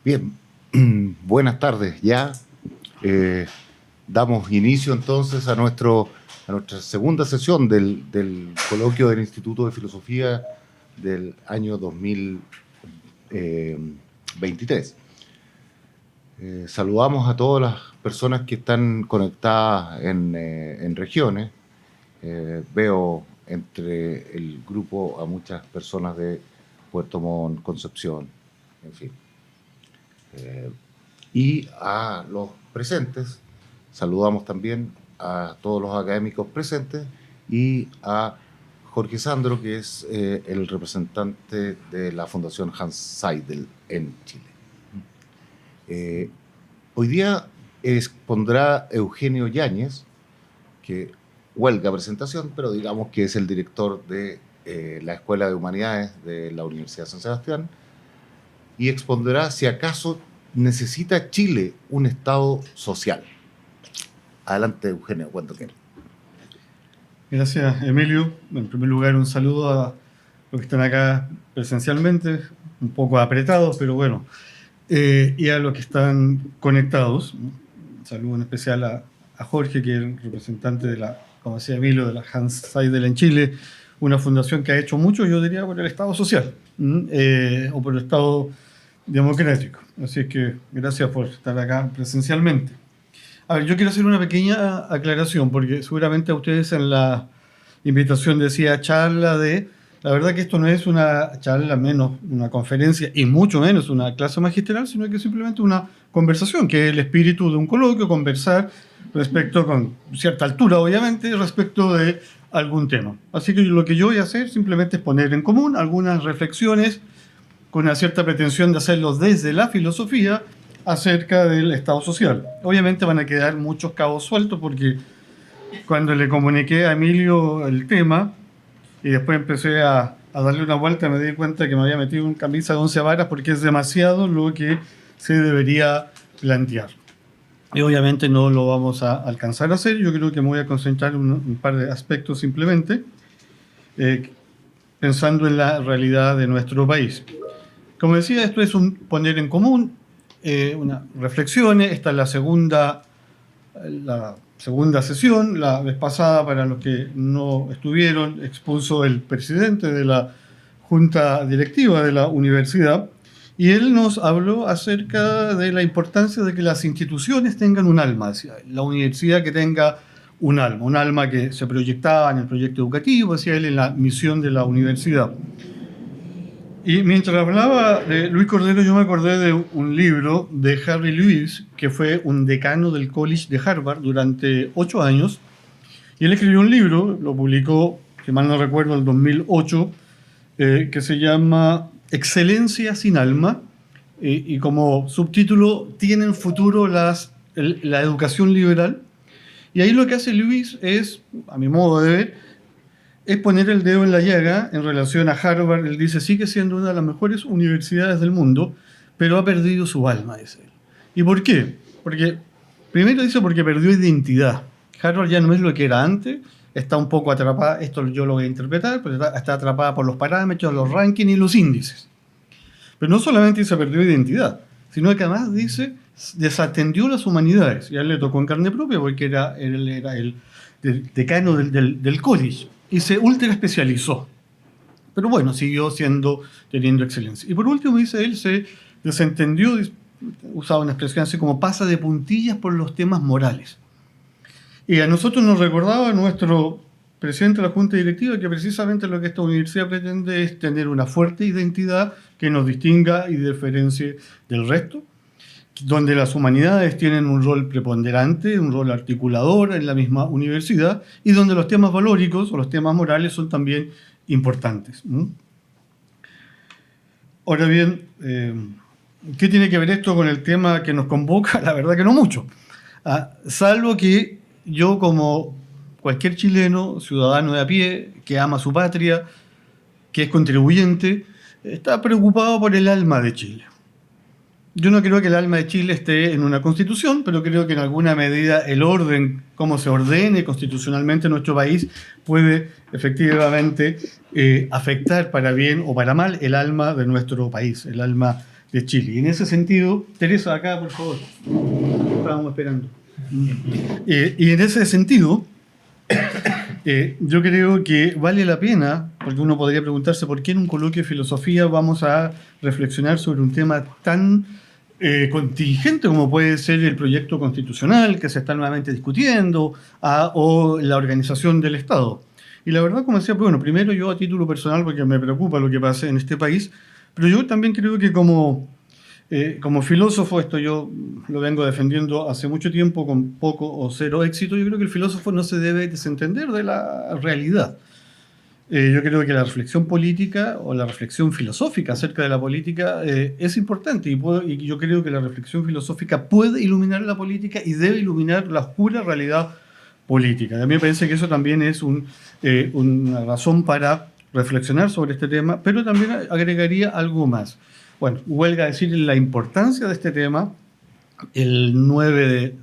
Bien, buenas tardes. Ya damos inicio entonces a nuestra segunda sesión del coloquio del Instituto de Filosofía del año 2023. Saludamos a todas las personas que están conectadas en regiones. Veo entre el grupo a muchas personas de Puerto Montt, Concepción, en fin. Y a los presentes, saludamos también a todos los académicos presentes y a Jorge Sandro, que es el representante de la Fundación Hans Seidel en Chile. Hoy día expondrá Eugenio Yáñez, que huelga presentación, pero digamos que es el director de la Escuela de Humanidades de la Universidad de San Sebastián, y expondrá si acaso necesita Chile un Estado social. Adelante, Eugenio, cuando quieras. Gracias, Emilio. En primer lugar, un saludo a los que están acá presencialmente, un poco apretados, pero bueno, y a los que están conectados. Un saludo en especial a Jorge, que es el representante de la, como decía Emilio, de la Hans Seidel en Chile, una fundación que ha hecho mucho, yo diría, por el Estado social, o por el Estado democrático. Así es que gracias por estar acá presencialmente. A ver, yo quiero hacer una pequeña aclaración, porque seguramente a ustedes en la invitación decía charla de... La verdad que esto no es una charla, menos una conferencia, y mucho menos una clase magistral, sino que es simplemente una conversación, que es el espíritu de un coloquio, conversar respecto, con cierta altura obviamente, respecto de algún tema. Así que lo que yo voy a hacer simplemente es poner en común algunas reflexiones con una cierta pretensión de hacerlo desde la filosofía acerca del Estado social. Obviamente van a quedar muchos cabos sueltos porque cuando le comuniqué a Emilio el tema y después empecé a darle una vuelta, me di cuenta que me había metido en camisa de 11 varas porque es demasiado lo que se debería plantear. Y obviamente no lo vamos a alcanzar a hacer. Yo creo que me voy a concentrar en un par de aspectos simplemente, pensando en la realidad de nuestro país. Como decía, esto es un poner en común, unas reflexiones. Esta es la segunda sesión. La vez pasada, para los que no estuvieron, expuso el presidente de la junta directiva de la universidad, y él nos habló acerca de la importancia de que las instituciones tengan un alma, decía, la universidad que tenga un alma que se proyectaba en el proyecto educativo, decía él, en la misión de la universidad. Y mientras hablaba de Luis Cordero, yo me acordé de un libro de Harry Lewis, que fue un decano del College de Harvard durante 8 años. Y él escribió un libro, lo publicó, si mal no recuerdo, en el 2008, que se llama Excelencia sin alma. Y como subtítulo, ¿tienen futuro la educación liberal? Y ahí lo que hace Lewis es, a mi modo de ver, es poner el dedo en la llaga en relación a Harvard. Él dice, sigue siendo una de las mejores universidades del mundo, pero ha perdido su alma, dice él. ¿Y por qué? Porque, primero dice, porque perdió identidad. Harvard ya no es lo que era antes, está un poco atrapada, esto yo lo voy a interpretar, pero está atrapada por los parámetros, los rankings y los índices. Pero no solamente se perdió identidad, sino que además dice, desatendió las humanidades. Y a él le tocó en carne propia porque él era el decano del college. Y se ultra especializó. Pero bueno, siguió teniendo excelencia. Y por último, dice él, se desentendió, usaba una expresión así como pasa de puntillas por los temas morales. Y a nosotros nos recordaba nuestro presidente de la Junta Directiva que precisamente lo que esta universidad pretende es tener una fuerte identidad que nos distinga y diferencie del resto, donde las humanidades tienen un rol preponderante, un rol articulador en la misma universidad, y donde los temas valóricos o los temas morales son también importantes. Ahora bien, ¿qué tiene que ver esto con el tema que nos convoca? La verdad que no mucho. Salvo que yo, como cualquier chileno, ciudadano de a pie, que ama su patria, que es contribuyente, está preocupado por el alma de Chile. Yo no creo que el alma de Chile esté en una constitución, pero creo que en alguna medida el orden, cómo se ordene constitucionalmente nuestro país, puede efectivamente afectar para bien o para mal el alma de nuestro país, el alma de Chile. Y en ese sentido, Teresa, acá, por favor. Estábamos esperando. Y en ese sentido, yo creo que vale la pena, porque uno podría preguntarse por qué en un coloquio de filosofía vamos a reflexionar sobre un tema tan contingente como puede ser el proyecto constitucional que se está nuevamente discutiendo, o la organización del Estado. Y la verdad, como decía, bueno, primero yo a título personal, porque me preocupa lo que pasa en este país, pero yo también creo que como filósofo, esto yo lo vengo defendiendo hace mucho tiempo con poco o cero éxito, yo creo que el filósofo no se debe desentender de la realidad. Yo creo que la reflexión política o la reflexión filosófica acerca de la política es importante y yo creo que la reflexión filosófica puede iluminar la política y debe iluminar la oscura realidad política. A mí me parece que eso también es una razón para reflexionar sobre este tema, pero también agregaría algo más. Bueno, huelga decir la importancia de este tema. El 9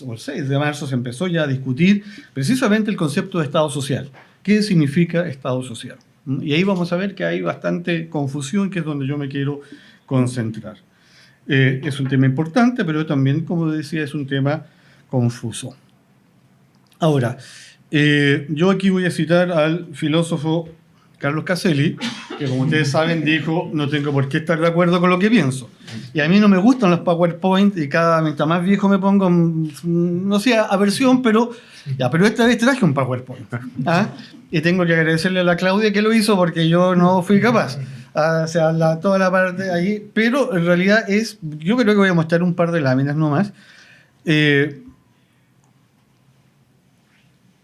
o el 6 de marzo se empezó ya a discutir precisamente el concepto de Estado social. ¿Qué significa Estado social? Y ahí vamos a ver que hay bastante confusión, que es donde yo me quiero concentrar. Es un tema importante, pero también, como decía, es un tema confuso. Ahora, yo aquí voy a citar al filósofo Carlos Caselli, que como ustedes saben dijo, no tengo por qué estar de acuerdo con lo que pienso. Y a mí no me gustan los PowerPoint y mientras más viejo me pongo, no sé, aversión, pero esta vez traje un PowerPoint. Y tengo que agradecerle a la Claudia que lo hizo porque yo no fui capaz. O sea, toda la parte ahí, pero en realidad yo creo que voy a mostrar un par de láminas nomás.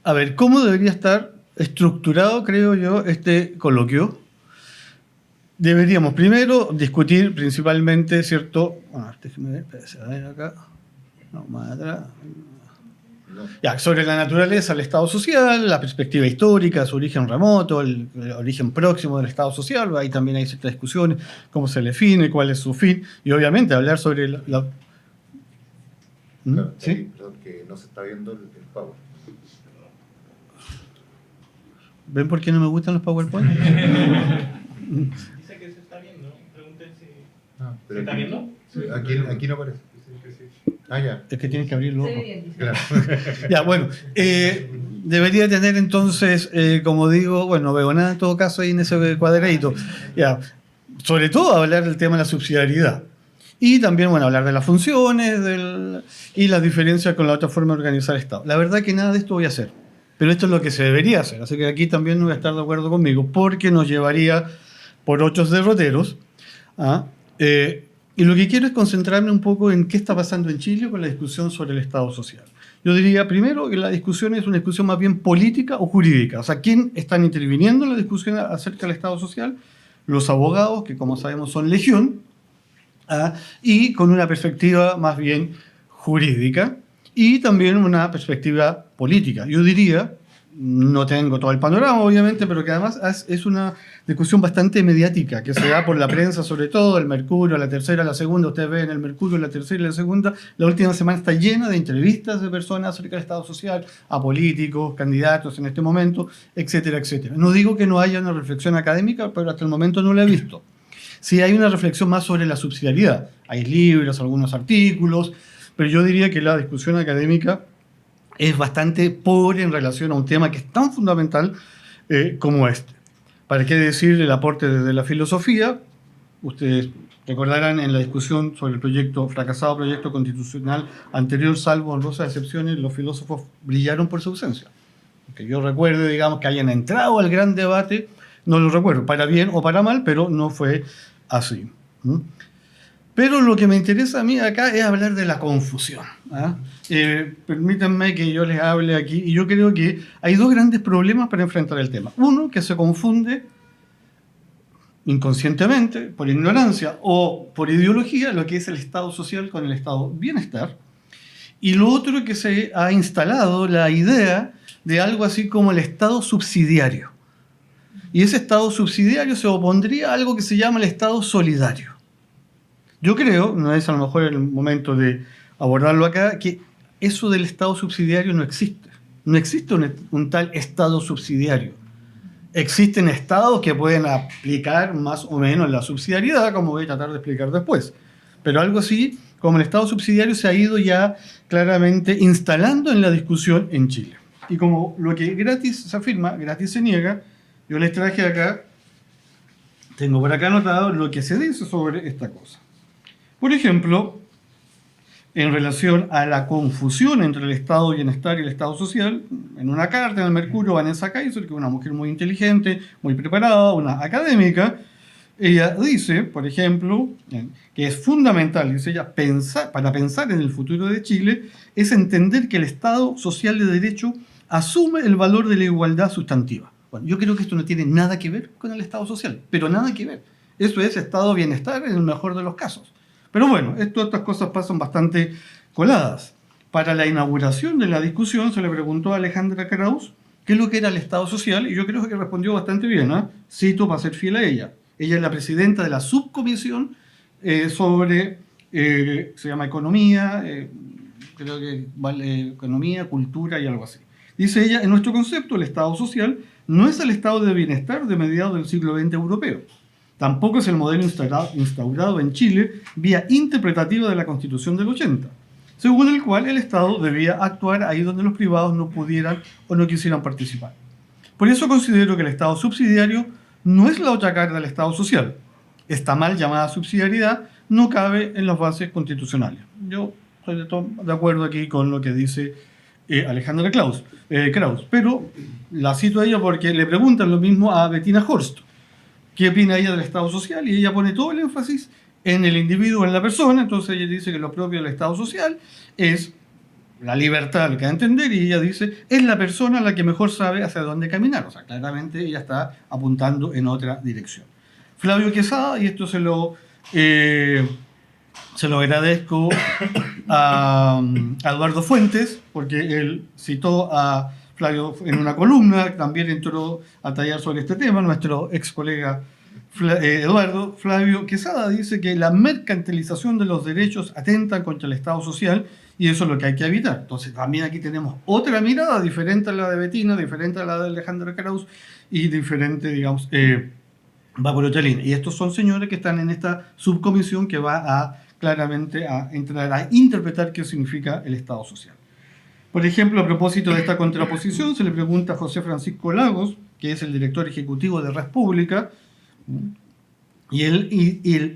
A ver, ¿cómo debería estar estructurado, creo yo, este coloquio? Deberíamos primero discutir principalmente, ¿cierto? Bueno, déjeme ver, espérese, a ver acá. No, más atrás. Ya, sobre la naturaleza del Estado social, la perspectiva histórica, su origen remoto, el origen próximo del Estado social, ahí también hay ciertas discusiones, cómo se define, cuál es su fin, y obviamente hablar sobre Claro, ¿sí? Perdón, que no se está viendo el PowerPoint. ¿Ven por qué no me gustan los PowerPoint? Dice que se está viendo. Pregunten si. ¿Se está viendo? Sí, aquí no aparece. Ya. Es que tienes que abrir los ojos. Claro. Ya, bueno. Debería tener entonces, como digo, bueno, no veo nada en todo caso ahí en ese cuadradito. Ya. Sobre todo hablar del tema de la subsidiariedad. Y también, bueno, hablar de las funciones y las diferencias con la otra forma de organizar el Estado. La verdad que nada de esto voy a hacer. Pero esto es lo que se debería hacer. Así que aquí también no voy a estar de acuerdo conmigo, porque nos llevaría por otros derroteros. Y lo que quiero es concentrarme un poco en qué está pasando en Chile con la discusión sobre el Estado social. Yo diría primero que la discusión es una discusión más bien política o jurídica. O sea, ¿quién están interviniendo en la discusión acerca del Estado social? Los abogados, que como sabemos son legión, y con una perspectiva más bien jurídica y también una perspectiva política. Yo diría, no tengo todo el panorama obviamente, pero que además es una discusión bastante mediática, que se da por la prensa sobre todo, el Mercurio, la Tercera, la Segunda, ustedes ven el Mercurio, la Tercera y la Segunda, la última semana está llena de entrevistas de personas acerca del Estado social, a políticos, candidatos en este momento, etcétera, etcétera. No digo que no haya una reflexión académica, pero hasta el momento no la he visto. Sí hay una reflexión más sobre la subsidiariedad, hay libros, algunos artículos, pero yo diría que la discusión académica es bastante pobre en relación a un tema que es tan fundamental como este. ¿Para qué decir el aporte desde la filosofía? Ustedes recordarán en la discusión sobre el fracasado proyecto constitucional anterior, salvo honrosas excepciones, los filósofos brillaron por su ausencia. Que yo recuerde, digamos, que hayan entrado al gran debate, no lo recuerdo, para bien o para mal, pero no fue así. Pero lo que me interesa a mí acá es hablar de la confusión. Permítanme que yo les hable aquí, y yo creo que hay dos grandes problemas para enfrentar el tema. Uno, que se confunde inconscientemente, por ignorancia o por ideología, lo que es el Estado social con el Estado bienestar. Y lo otro, que se ha instalado la idea de algo así como el Estado subsidiario. Y ese Estado subsidiario se opondría a algo que se llama el Estado solidario. Yo creo, no es a lo mejor el momento de abordarlo acá, que eso del Estado subsidiario no existe. No existe un tal Estado subsidiario. Existen estados que pueden aplicar más o menos la subsidiariedad, como voy a tratar de explicar después. pero algo así como el Estado subsidiario se ha ido ya claramente instalando en la discusión en Chile. Y como lo que gratis se afirma, gratis se niega, yo les traje acá, tengo por acá anotado lo que se dice sobre esta cosa. Por ejemplo, en relación a la confusión entre el Estado de bienestar y el Estado social, en una carta en el Mercurio, Vanessa Kaiser, que es una mujer muy inteligente, muy preparada, una académica, ella dice, por ejemplo, que es fundamental, dice ella, para pensar en el futuro de Chile, es entender que el Estado social de derecho asume el valor de la igualdad sustantiva. Bueno, yo creo que esto no tiene nada que ver con el Estado social, pero nada que ver. Eso es Estado de bienestar en el mejor de los casos. Pero bueno, estas cosas pasan bastante coladas. Para la inauguración de la discusión se le preguntó a Alejandra Krauss qué es lo que era el Estado social, y yo creo que respondió bastante bien, ¿eh? Cito para ser fiel a ella. Ella es la presidenta de la subcomisión sobre, se llama Economía, creo que vale Economía, Cultura y algo así. Dice ella, en nuestro concepto, el Estado social no es el estado de bienestar de mediados del siglo XX europeo. Tampoco es el modelo instaurado en Chile vía interpretativa de la Constitución del 80, según el cual el Estado debía actuar ahí donde los privados no pudieran o no quisieran participar. Por eso considero que el Estado subsidiario no es la otra cara del Estado social. Esta mal llamada subsidiariedad no cabe en las bases constitucionales. Yo estoy de acuerdo aquí con lo que dice Alejandra Krauss, pero la cito a ella porque le preguntan lo mismo a Bettina Horst. ¿Qué opina ella del Estado social? Y ella pone todo el énfasis en el individuo, en la persona. Entonces ella dice que lo propio del Estado social es la libertad, lo que da a entender, y ella dice, es la persona la que mejor sabe hacia dónde caminar. O sea, claramente ella está apuntando en otra dirección. Flavio Quesada, y esto se lo agradezco a Eduardo Fuentes, porque él citó a Flavio en una columna, también entró a tallar sobre este tema, nuestro ex colega Eduardo. Flavio Quesada dice que la mercantilización de los derechos atenta contra el Estado social y eso es lo que hay que evitar. Entonces también aquí tenemos otra mirada diferente a la de Bettina, diferente a la de Alejandra Krauss y diferente, digamos, va por otra línea. Y estos son señores que están en esta subcomisión que va a claramente a entrar a interpretar qué significa el Estado social. Por ejemplo, a propósito de esta contraposición, se le pregunta a José Francisco Lagos, que es el director ejecutivo de Red Pública, y él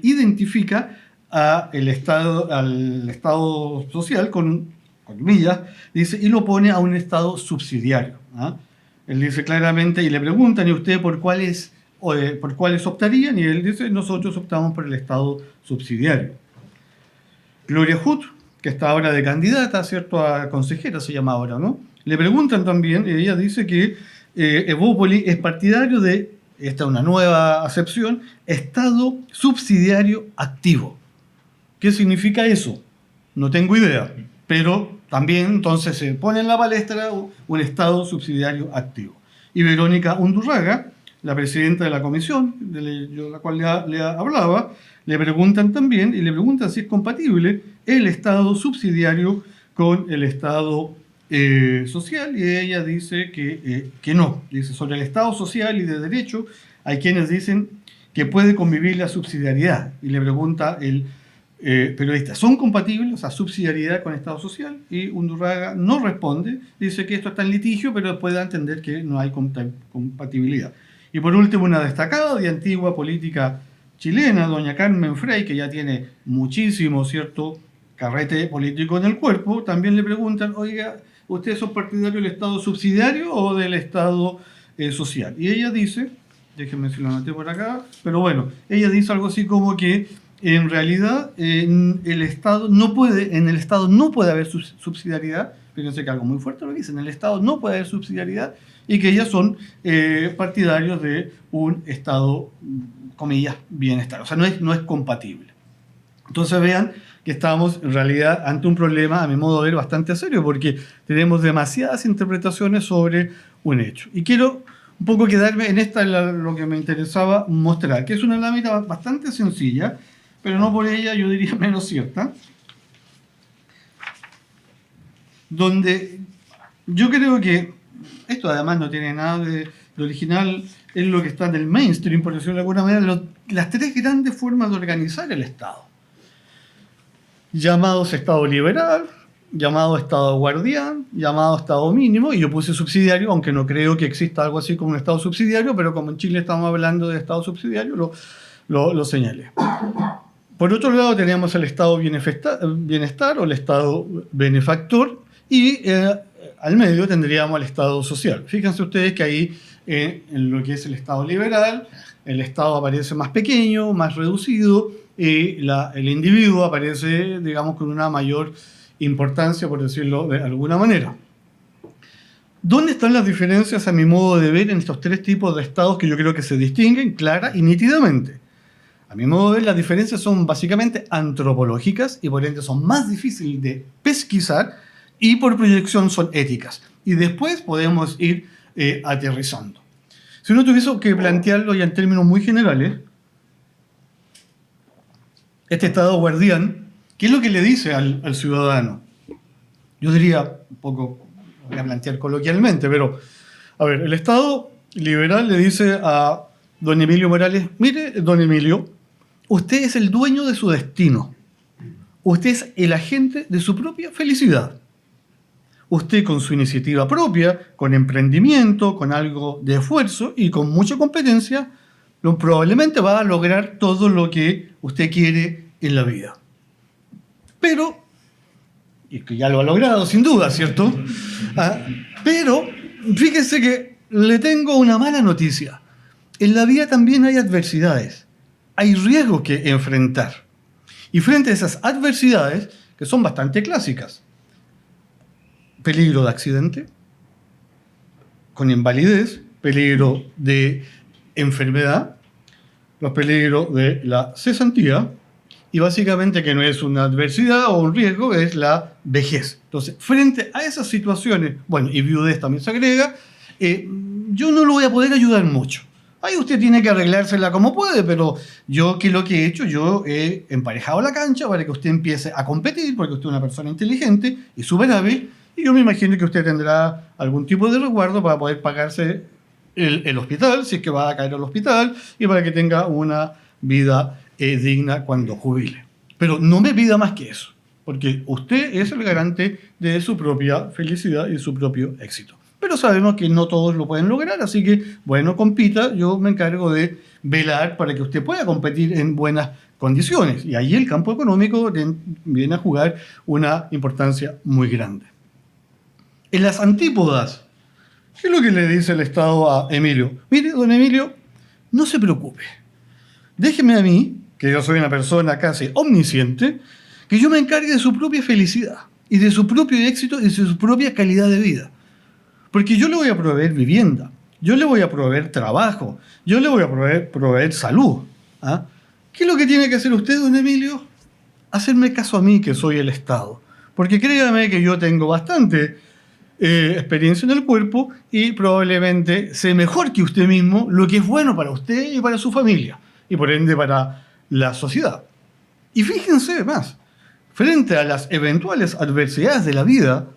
identifica al Estado social con comillas, dice, y lo pone a un Estado subsidiario. ¿Ah? Él dice claramente, y le preguntan, ¿y usted por cuáles optarían? Y él dice, nosotros optamos por el Estado subsidiario. Gloria Hood, que está ahora de candidata, ¿cierto?, a consejera, se llama ahora, ¿no? Le preguntan también, y ella dice que Evópoli es partidario de, esta es una nueva acepción, Estado subsidiario activo. ¿Qué significa eso? No tengo idea, pero también entonces se pone en la palestra un Estado subsidiario activo. Y Verónica Undurraga, la presidenta de la comisión, de la cual le hablaba, le preguntan también, y le preguntan si es compatible el Estado subsidiario con el Estado social, y ella dice que no. Dice, sobre el Estado social y de derecho, hay quienes dicen que puede convivir la subsidiariedad. Y le pregunta el periodista, ¿son compatibles, o sea, subsidiariedad con Estado social? Y Undurraga no responde, dice que esto está en litigio, pero puede entender que no hay compatibilidad. Y por último, una destacada y antigua política chilena, doña Carmen Frey, que ya tiene muchísimo, ¿cierto?, carrete político en el cuerpo, también le preguntan, oiga, ¿ustedes son partidarios del Estado subsidiario o del Estado social? Y ella dice, déjenme si lo anoté por acá, pero bueno, ella dice algo así como que en realidad en el Estado no puede haber subsidiariedad, fíjense que algo muy fuerte lo dice, en el Estado no puede haber subsidiariedad, y que ellas son partidarios de un Estado, comillas, bienestar. O sea, no es compatible. Entonces vean que estamos en realidad ante un problema, a mi modo de ver, bastante serio, porque tenemos demasiadas interpretaciones sobre un hecho. Y quiero un poco quedarme en lo que me interesaba mostrar, que es una lámina bastante sencilla, pero no por ella yo diría menos cierta, donde yo creo que esto además no tiene nada de original, es lo que está en el mainstream, por decirlo de alguna manera, las tres grandes formas de organizar el Estado. llamados Estado liberal, llamado Estado guardián, llamado Estado mínimo, y yo puse subsidiario, aunque no creo que exista algo así como un Estado subsidiario, pero como en Chile estamos hablando de Estado subsidiario, lo señalé. Por otro lado teníamos el Estado bienestar o el Estado benefactor, y al medio tendríamos el Estado social. Fíjense ustedes que ahí, en lo que es el Estado liberal, el Estado aparece más pequeño, más reducido, y el individuo aparece, digamos, con una mayor importancia, por decirlo de alguna manera. ¿Dónde están las diferencias, a mi modo de ver, en estos tres tipos de estados que yo creo que se distinguen clara y nítidamente? A mi modo de ver, las diferencias son básicamente antropológicas y por ende son más difíciles de pesquisar y por proyección son éticas. Y después podemos ir aterrizando. Si uno tuviese que plantearlo ya en términos muy generales, este Estado guardián, ¿qué es lo que le dice al ciudadano? Yo diría, un poco, voy a plantear coloquialmente, pero, a ver, el Estado liberal le dice a don Emilio Morales, mire, don Emilio, usted es el dueño de su destino. Usted es el agente de su propia felicidad. Usted con su iniciativa propia, con emprendimiento, con algo de esfuerzo y con mucha competencia, probablemente va a lograr todo lo que usted quiere en la vida. Pero, y que ya lo ha logrado sin duda, ¿cierto? Pero, fíjese que le tengo una mala noticia. En la vida también hay adversidades, hay riesgos que enfrentar. Y frente a esas adversidades, que son bastante clásicas, peligro de accidente, con invalidez, peligro de enfermedad, los peligros de la cesantía, y básicamente que no es una adversidad o un riesgo, es la vejez. Entonces, frente a esas situaciones, bueno, y viudez también se agrega, yo no lo voy a poder ayudar mucho. Ahí usted tiene que arreglársela como puede, pero yo, ¿qué es lo que he hecho? Yo he emparejado la cancha para que usted empiece a competir, porque usted es una persona inteligente y súper hábil, y yo me imagino que usted tendrá algún tipo de resguardo para poder pagarse el hospital, si es que va a caer al hospital, y para que tenga una vida digna cuando jubile. Pero no me pida más que eso, porque usted es el garante de su propia felicidad y su propio éxito. Pero sabemos que no todos lo pueden lograr, así que, bueno, compita, yo me encargo de velar para que usted pueda competir en buenas condiciones. Y ahí el campo económico viene a jugar una importancia muy grande. En las antípodas, ¿qué es lo que le dice el Estado a Emilio? Mire, don Emilio, no se preocupe. Déjeme a mí, que yo soy una persona casi omnisciente, que yo me encargue de su propia felicidad y de su propio éxito y de su propia calidad de vida. Porque yo le voy a proveer vivienda, yo le voy a proveer trabajo, yo le voy a proveer salud. ¿Qué es lo que tiene que hacer usted, don Emilio? Hacerme caso a mí, que soy el Estado. Porque créame que yo tengo bastante experiencia en el cuerpo y probablemente sé mejor que usted mismo lo que es bueno para usted y para su familia, y por ende para la sociedad. Y fíjense más, frente a las eventuales adversidades de la vida,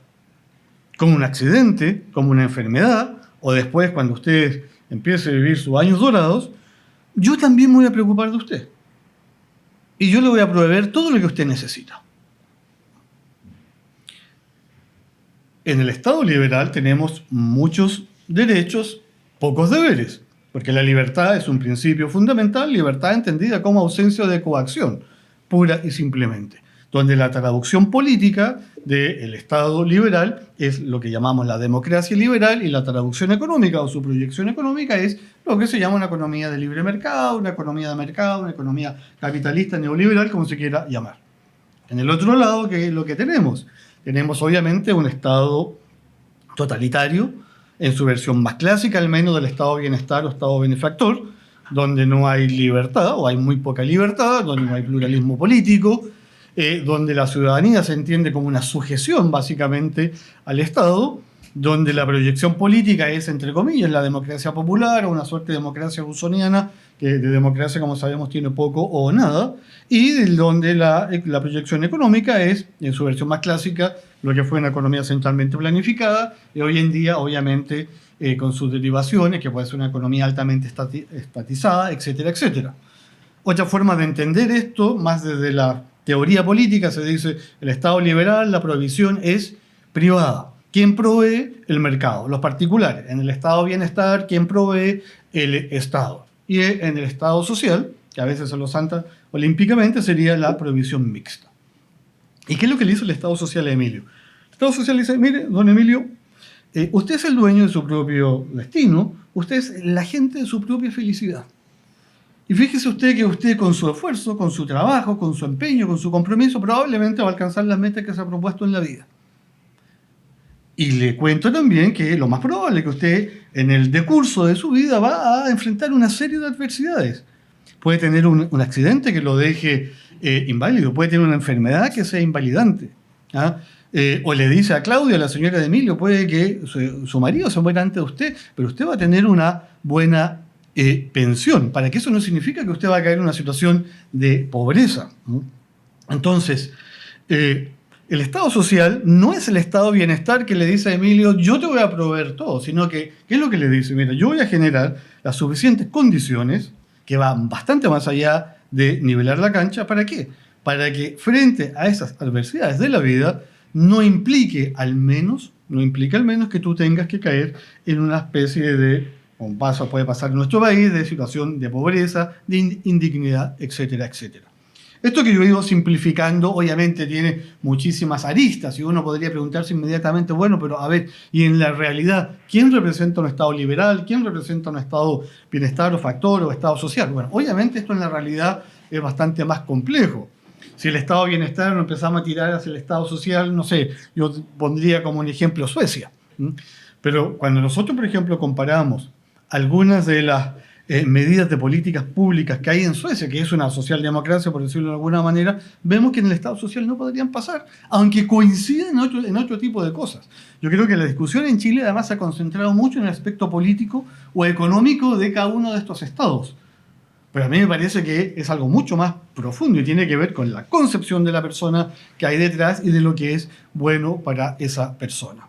como un accidente, como una enfermedad, o después cuando usted empiece a vivir sus años dorados, yo también me voy a preocupar de usted. Y yo le voy a proveer todo lo que usted necesita. En el Estado liberal tenemos muchos derechos, pocos deberes, porque la libertad es un principio fundamental, libertad entendida como ausencia de coacción, pura y simplemente, donde la traducción política del Estado liberal es lo que llamamos la democracia liberal, y la traducción económica o su proyección económica es lo que se llama una economía de libre mercado, una economía de mercado, una economía capitalista neoliberal, como se quiera llamar. En el otro lado, ¿qué es lo que tenemos? Tenemos obviamente un Estado totalitario, en su versión más clásica al menos del Estado bienestar o Estado benefactor, donde no hay libertad o hay muy poca libertad, donde no hay pluralismo político, donde la ciudadanía se entiende como una sujeción básicamente al Estado, donde la proyección política es, entre comillas, la democracia popular o una suerte de democracia rusoniana, que de democracia, como sabemos, tiene poco o nada, y donde la proyección económica es, en su versión más clásica, lo que fue una economía centralmente planificada, y hoy en día, obviamente, con sus derivaciones, que puede ser una economía altamente estatizada, etcétera, etcétera. Otra forma de entender esto, más desde la teoría política se dice el Estado liberal, la prohibición es privada. ¿Quién provee? El mercado, los particulares. En el Estado de bienestar, ¿quién provee? El Estado. Y en el Estado social, que a veces se lo santa olímpicamente, sería la prohibición mixta. ¿Y qué es lo que le hizo el Estado social a Emilio? El Estado social le dice, mire, don Emilio, usted es el dueño de su propio destino, usted es el agente de su propia felicidad. Y fíjese usted que usted con su esfuerzo, con su trabajo, con su empeño, con su compromiso, probablemente va a alcanzar las metas que se ha propuesto en la vida. Y le cuento también que lo más probable es que usted en el decurso de su vida va a enfrentar una serie de adversidades. Puede tener un accidente que lo deje inválido, puede tener una enfermedad que sea invalidante. ¿Ah? O le dice a Claudia, la señora de Emilio, puede que su marido se muera antes de usted, pero usted va a tener una buena pensión, para que eso no significa que usted va a caer en una situación de pobreza. ¿No? Entonces, el Estado social no es el Estado de bienestar que le dice a Emilio, yo te voy a proveer todo, sino que, ¿qué es lo que le dice? Mira, yo voy a generar las suficientes condiciones que van bastante más allá de nivelar la cancha. ¿Para qué? Para que frente a esas adversidades de la vida no implique al menos que tú tengas que caer en una especie de, un paso puede pasar en nuestro país, de situación de pobreza, de indignidad, etcétera, etcétera. Esto que yo he ido simplificando, obviamente tiene muchísimas aristas y uno podría preguntarse inmediatamente, bueno, pero a ver, y en la realidad, ¿quién representa un Estado liberal? ¿Quién representa un Estado bienestar o factor o Estado social? Bueno, obviamente esto en la realidad es bastante más complejo. Si el Estado de bienestar lo empezamos a tirar hacia el Estado social, no sé, yo pondría como un ejemplo Suecia. Pero cuando nosotros, por ejemplo, comparamos algunas de las medidas de políticas públicas que hay en Suecia, que es una socialdemocracia, por decirlo de alguna manera, vemos que en el Estado social no podrían pasar, aunque coinciden en otro tipo de cosas. Yo creo que la discusión en Chile además se ha concentrado mucho en el aspecto político o económico de cada uno de estos estados. Pero a mí me parece que es algo mucho más profundo y tiene que ver con la concepción de la persona que hay detrás y de lo que es bueno para esa persona.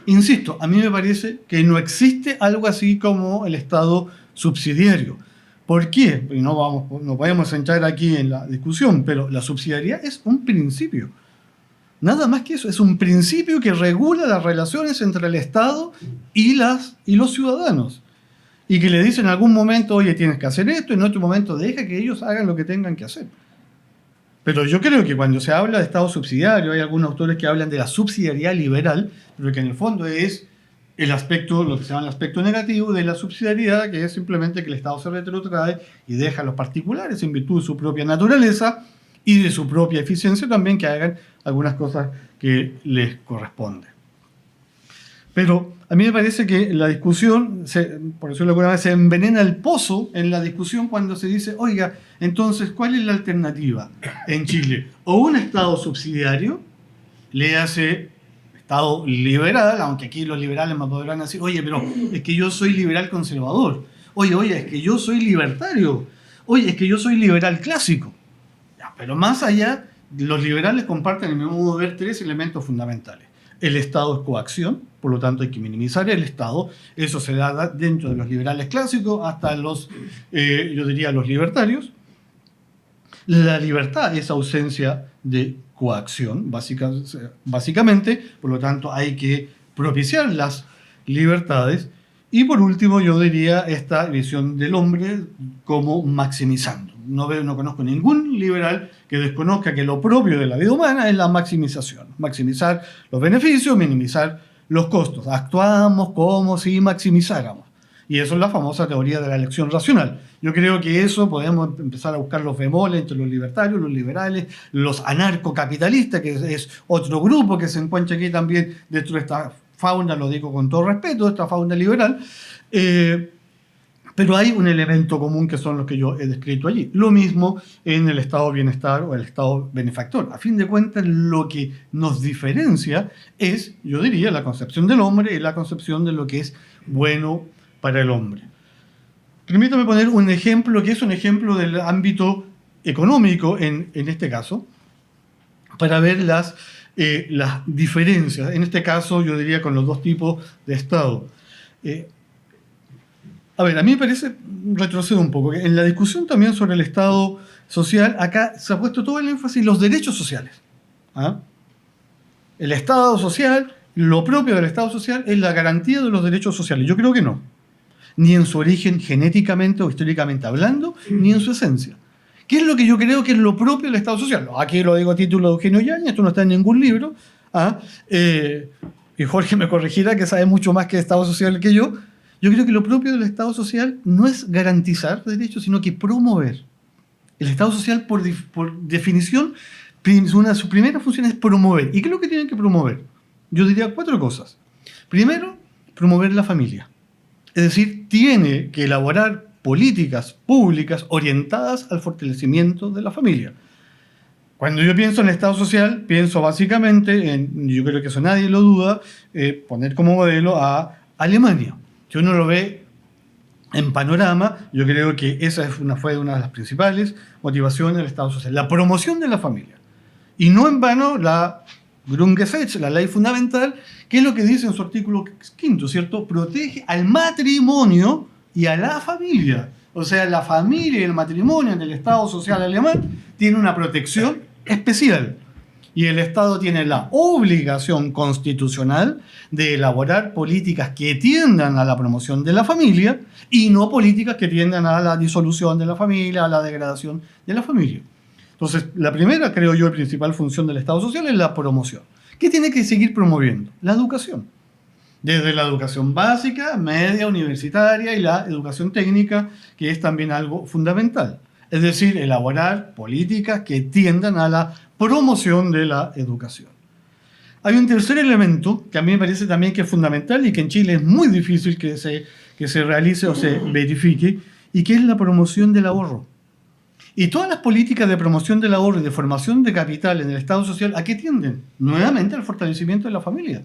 Insisto, a mí me parece que no existe algo así como el Estado subsidiario. ¿Por qué? Y no podemos entrar aquí en la discusión, pero la subsidiariedad es un principio. Nada más que eso, es un principio que regula las relaciones entre el Estado y los ciudadanos. Y que le dicen en algún momento, oye, tienes que hacer esto, y en otro momento deja que ellos hagan lo que tengan que hacer. Pero yo creo que cuando se habla de Estado subsidiario, hay algunos autores que hablan de la subsidiariedad liberal, pero que en el fondo es el aspecto, lo que se llama el aspecto negativo de la subsidiariedad, que es simplemente que el Estado se retrotrae y deja a los particulares, en virtud de su propia naturaleza y de su propia eficiencia también, que hagan algunas cosas que les corresponden. Pero a mí me parece que la discusión, por decirlo de alguna manera, se envenena el pozo en la discusión cuando se dice, oiga, entonces, ¿cuál es la alternativa en Chile? O un Estado subsidiario, le hace Estado liberal, aunque aquí los liberales me podrán decir, oye, pero es que yo soy liberal conservador. Oye, es que yo soy libertario. Oye, es que yo soy liberal clásico. Ya, pero más allá, los liberales comparten, en mi modo de ver, tres elementos fundamentales. El Estado es coacción, por lo tanto hay que minimizar el Estado. Eso se da dentro de los liberales clásicos hasta los, yo diría, los libertarios. La libertad es ausencia de coacción, básicamente, por lo tanto hay que propiciar las libertades. Y por último, yo diría esta visión del hombre como maximizando. No conozco ningún liberal que desconozca que lo propio de la vida humana es la maximización. Maximizar los beneficios, minimizar los costos. Actuamos como si maximizáramos. Y eso es la famosa teoría de la elección racional. Yo creo que eso podemos empezar a buscar los bemoles entre los libertarios, los liberales, los anarcocapitalistas, que es otro grupo que se encuentra aquí también dentro de esta fauna, lo digo con todo respeto, esta fauna liberal. Pero hay un elemento común que son los que yo he descrito allí. Lo mismo en el estado de bienestar o el estado benefactor. A fin de cuentas, lo que nos diferencia es, yo diría, la concepción del hombre y la concepción de lo que es bueno para el hombre. Permítame poner un ejemplo que es un ejemplo del ámbito económico en este caso, para ver las diferencias. En este caso, yo diría con los dos tipos de Estado. A ver, a mí me parece, retrocedo un poco, que en la discusión también sobre el Estado social, acá se ha puesto todo el énfasis en los derechos sociales. ¿Ah? El Estado social, lo propio del Estado social es la garantía de los derechos sociales. Yo creo que no. Ni en su origen genéticamente o históricamente hablando, ni en su esencia. ¿Qué es lo que yo creo que es lo propio del Estado social? Aquí lo digo a título de Eugenio Yáñez, esto no está en ningún libro. ¿Ah? Y Jorge me corregirá, que sabe mucho más que Estado social que yo. Yo creo que lo propio del Estado social no es garantizar derechos, sino que promover. El Estado social, por definición, una de sus primeras funciones es promover. ¿Y qué es lo que tienen que promover? Yo diría 4 cosas. Primero, promover la familia. Es decir, tiene que elaborar políticas públicas orientadas al fortalecimiento de la familia. Cuando yo pienso en el Estado social, pienso básicamente en, yo creo que eso nadie lo duda, poner como modelo a Alemania. Si uno lo ve en panorama, yo creo que esa fue una de las principales motivaciones del Estado social, la promoción de la familia. Y no en vano la Grundgesetz, la ley fundamental, que es lo que dice en su artículo 5, ¿cierto? Protege al matrimonio y a la familia. O sea, la familia y el matrimonio en el Estado social alemán tiene una protección especial. Y el Estado tiene la obligación constitucional de elaborar políticas que tiendan a la promoción de la familia y no políticas que tiendan a la disolución de la familia, a la degradación de la familia. Entonces, la primera, creo yo, principal función del Estado social es la promoción. ¿Qué tiene que seguir promoviendo? La educación. Desde la educación básica, media, universitaria y la educación técnica, que es también algo fundamental. Es decir, elaborar políticas que tiendan a la promoción de la educación. Hay un tercer elemento que a mí me parece también que es fundamental y que en Chile es muy difícil que se realice o se verifique, y que es la promoción del ahorro. Y todas las políticas de promoción del ahorro y de formación de capital en el Estado social, ¿a qué tienden? Nuevamente al fortalecimiento de la familia.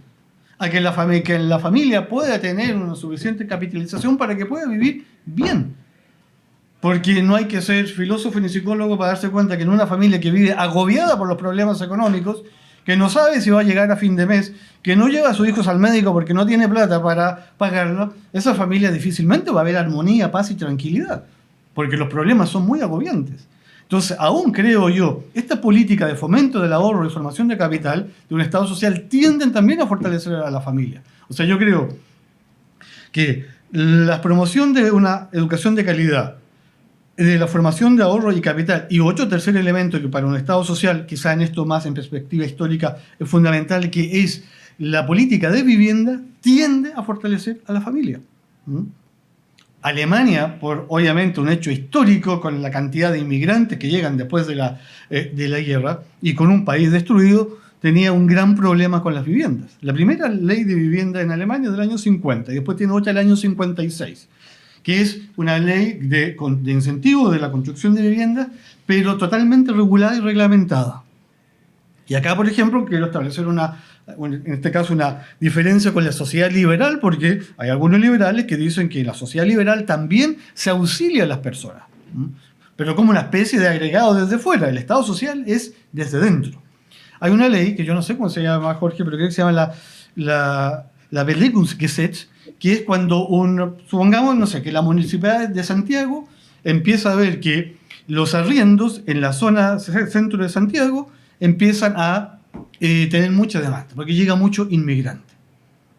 A que la familia pueda tener una suficiente capitalización para que pueda vivir bien. Porque no hay que ser filósofo ni psicólogo para darse cuenta que en una familia que vive agobiada por los problemas económicos, que no sabe si va a llegar a fin de mes, que no lleva a sus hijos al médico porque no tiene plata para pagarlo, esa familia difícilmente va a haber armonía, paz y tranquilidad, porque los problemas son muy agobiantes. Entonces, aún creo yo, esta política de fomento del ahorro y formación de capital de un Estado social tienden también a fortalecer a la familia. O sea, yo creo que la promoción de una educación de calidad, de la formación de ahorro y capital, y otro tercer elemento que para un Estado social, quizá en esto más en perspectiva histórica, es fundamental, que es la política de vivienda, tiende a fortalecer a la familia. Alemania, por obviamente un hecho histórico, con la cantidad de inmigrantes que llegan después de la guerra, y con un país destruido, tenía un gran problema con las viviendas. La primera ley de vivienda en Alemania es del año 50, y después tiene otra del año 56. Que es una ley de incentivo de la construcción de viviendas, pero totalmente regulada y reglamentada. Y acá, por ejemplo, quiero establecer en este caso una diferencia con la sociedad liberal, porque hay algunos liberales que dicen que la sociedad liberal también se auxilia a las personas, pero como una especie de agregado desde fuera. El Estado social es desde dentro. Hay una ley, que yo no sé cómo se llama, Jorge, pero creo que se llama la Belegungsgesetz, que es cuando supongamos, no sé, que la Municipalidad de Santiago empieza a ver que los arriendos en la zona centro de Santiago empiezan a tener mucha demanda, porque llega mucho inmigrante,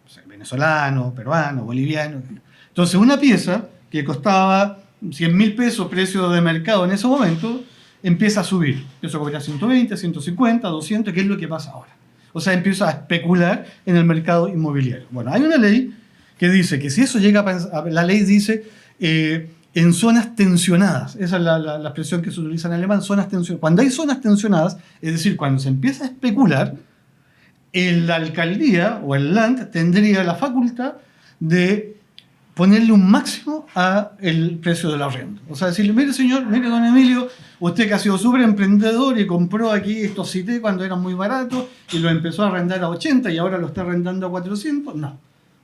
o sea, venezolano, peruano, boliviano. Entonces, una pieza que costaba 100.000 pesos, precio de mercado en ese momento, empieza a subir. Empieza a cobrar 120, 150, 200, que es lo que pasa ahora. O sea, empieza a especular en el mercado inmobiliario. Bueno, hay una ley que dice que si eso llega la ley dice en zonas tensionadas, esa es la expresión que se utiliza en alemán, zonas tensionadas. Cuando hay zonas tensionadas, es decir, cuando se empieza a especular, la alcaldía o el Land tendría la facultad de ponerle un máximo al precio del arriendo. O sea, decirle, mire señor, mire don Emilio, usted que ha sido súper emprendedor y compró aquí estos CITE cuando eran muy baratos y lo empezó a arrendar a 80 y ahora lo está arrendando a 400, no.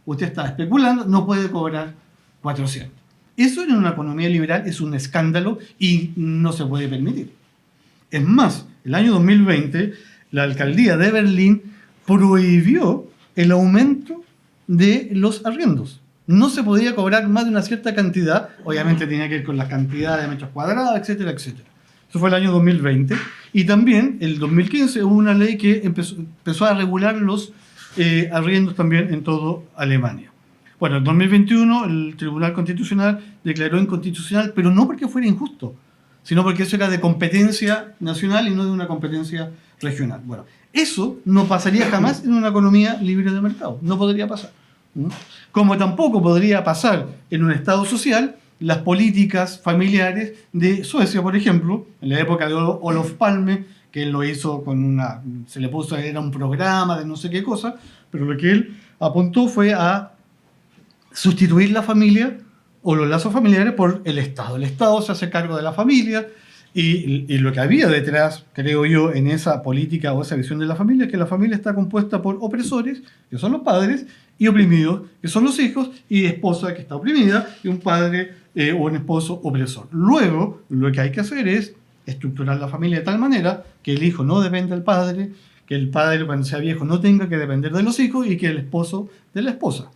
Usted está especulando, no puede cobrar 400. Eso en una economía liberal es un escándalo y no se puede permitir. Es más, el año 2020, la alcaldía de Berlín prohibió el aumento de los arriendos. no se podía cobrar más de una cierta cantidad, obviamente tenía que ver con la cantidad de metros cuadrados, etcétera, etcétera. Eso fue el año 2020. Y también, el 2015, hubo una ley que empezó a regular los arriendos también en toda Alemania. Bueno, en 2021 el Tribunal Constitucional declaró inconstitucional, pero no porque fuera injusto, sino porque eso era de competencia nacional y no de una competencia regional. Bueno, eso no pasaría jamás en una economía libre de mercado, no podría pasar. Como tampoco podría pasar en un Estado social las políticas familiares de Suecia, por ejemplo, en la época de Olof Palme, que él lo hizo se le puso, era un programa de no sé qué cosa, pero lo que él apuntó fue a sustituir la familia o los lazos familiares por el Estado. El Estado se hace cargo de la familia y lo que había detrás, creo yo, en esa política o esa visión de la familia es que la familia está compuesta por opresores, que son los padres, y oprimidos, que son los hijos, y esposa que está oprimida, y un padre o un esposo opresor. Luego, lo que hay que hacer es estructurar la familia de tal manera que el hijo no dependa del padre, que el padre cuando sea viejo no tenga que depender de los hijos y que el esposo de la esposa.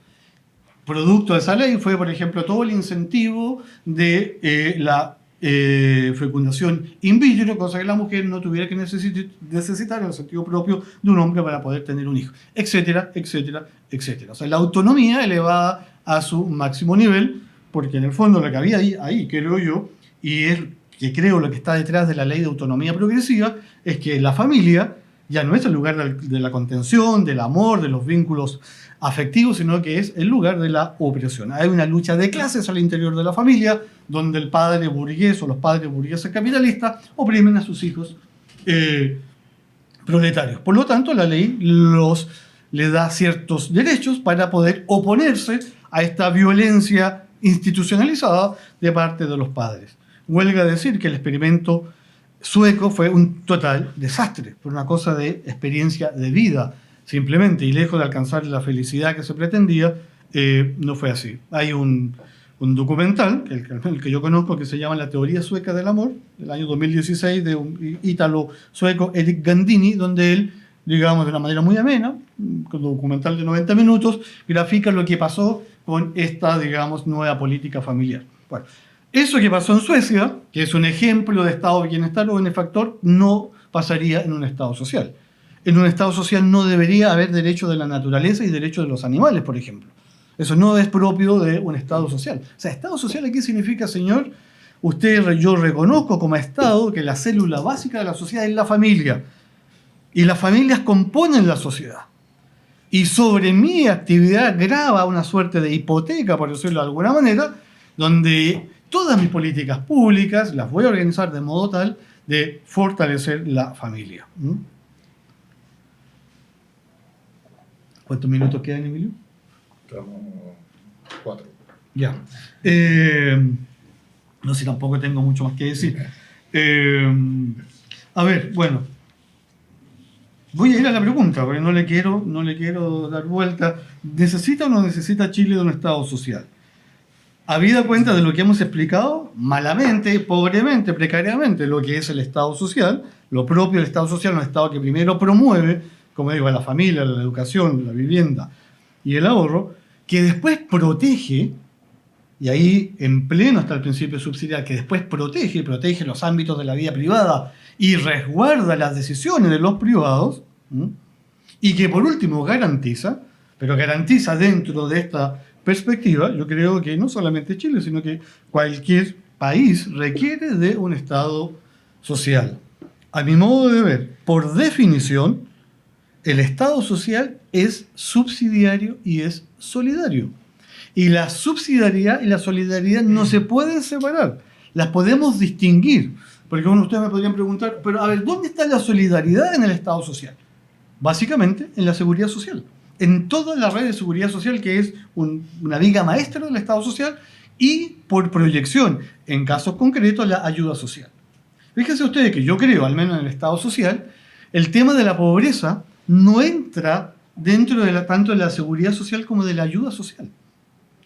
Producto de esa ley fue, por ejemplo, todo el incentivo de la fecundación in vitro, cosa que la mujer no tuviera que necesitar el sentido propio de un hombre para poder tener un hijo, etcétera, etcétera, etcétera. O sea, la autonomía elevada a su máximo nivel, porque en el fondo lo que había ahí creo yo, y es que creo lo que está detrás de la ley de autonomía progresiva, es que la familia ya no es el lugar de la contención, del amor, de los vínculos afectivos, sino que es el lugar de la opresión. Hay una lucha de clases al interior de la familia, donde el padre burgués o los padres burgueses capitalistas oprimen a sus hijos proletarios. Por lo tanto, la ley le da ciertos derechos para poder oponerse a esta violencia institucionalizada de parte de los padres. Huelga decir que el experimento sueco fue un total desastre, por una cosa de experiencia de vida, simplemente, y lejos de alcanzar la felicidad que se pretendía, no fue así. Hay un documental, el que yo conozco, que se llama La teoría sueca del amor, del año 2016, de un ítalo sueco, Eric Gandini, donde él, digamos, de una manera muy amena, un documental de 90 minutos, grafica lo que pasó con esta, digamos, nueva política familiar. Bueno, eso que pasó en Suecia, que es un ejemplo de estado de bienestar o benefactor, no pasaría en un estado social. En un estado social no debería haber derecho de la naturaleza y derecho de los animales, por ejemplo. Eso no es propio de un estado social. O sea, estado social aquí significa, señor, yo reconozco como estado que la célula básica de la sociedad es la familia. Y las familias componen la sociedad. Y sobre mi actividad grava una suerte de hipoteca, por decirlo de alguna manera, donde todas mis políticas públicas las voy a organizar de modo tal de fortalecer la familia. ¿Cuántos minutos quedan, Emilio? Estamos 4. Ya. No sé, tampoco tengo mucho más que decir. A ver, bueno. Voy a ir a la pregunta, porque no le quiero dar vuelta. ¿Necesita o no necesita Chile de un Estado social? Habida cuenta de lo que hemos explicado, malamente, pobremente, precariamente, lo que es el Estado social, lo propio del Estado social, un Estado que primero promueve, como digo, a la familia, la educación, la vivienda y el ahorro, que después protege, y ahí en pleno está el principio subsidiario, que después protege los ámbitos de la vida privada y resguarda las decisiones de los privados, y que por último garantiza, pero garantiza dentro de esta perspectiva, yo creo que no solamente Chile, sino que cualquier país requiere de un Estado social. A mi modo de ver, por definición, el Estado social es subsidiario y es solidario. Y la subsidiariedad y la solidaridad no se pueden separar, las podemos distinguir. Porque ustedes me podrían preguntar, pero a ver, ¿dónde está la solidaridad en el Estado social? Básicamente en la seguridad social. En toda la red de seguridad social, que es una viga maestra del Estado social, y por proyección, en casos concretos, la ayuda social. Fíjense ustedes que yo creo, al menos en el Estado social, el tema de la pobreza no entra dentro de tanto de la seguridad social como de la ayuda social.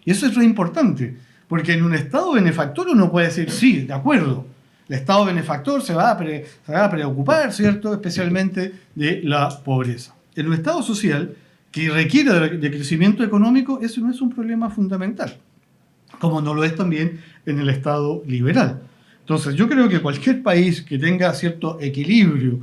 Y eso es re importante, porque en un Estado benefactor uno puede decir, sí, de acuerdo, el Estado benefactor se va a preocupar, ¿cierto?, especialmente de la pobreza. En un Estado social, que requiere de crecimiento económico, eso no es un problema fundamental, como no lo es también en el Estado liberal. Entonces, yo creo que cualquier país que tenga cierto equilibrio,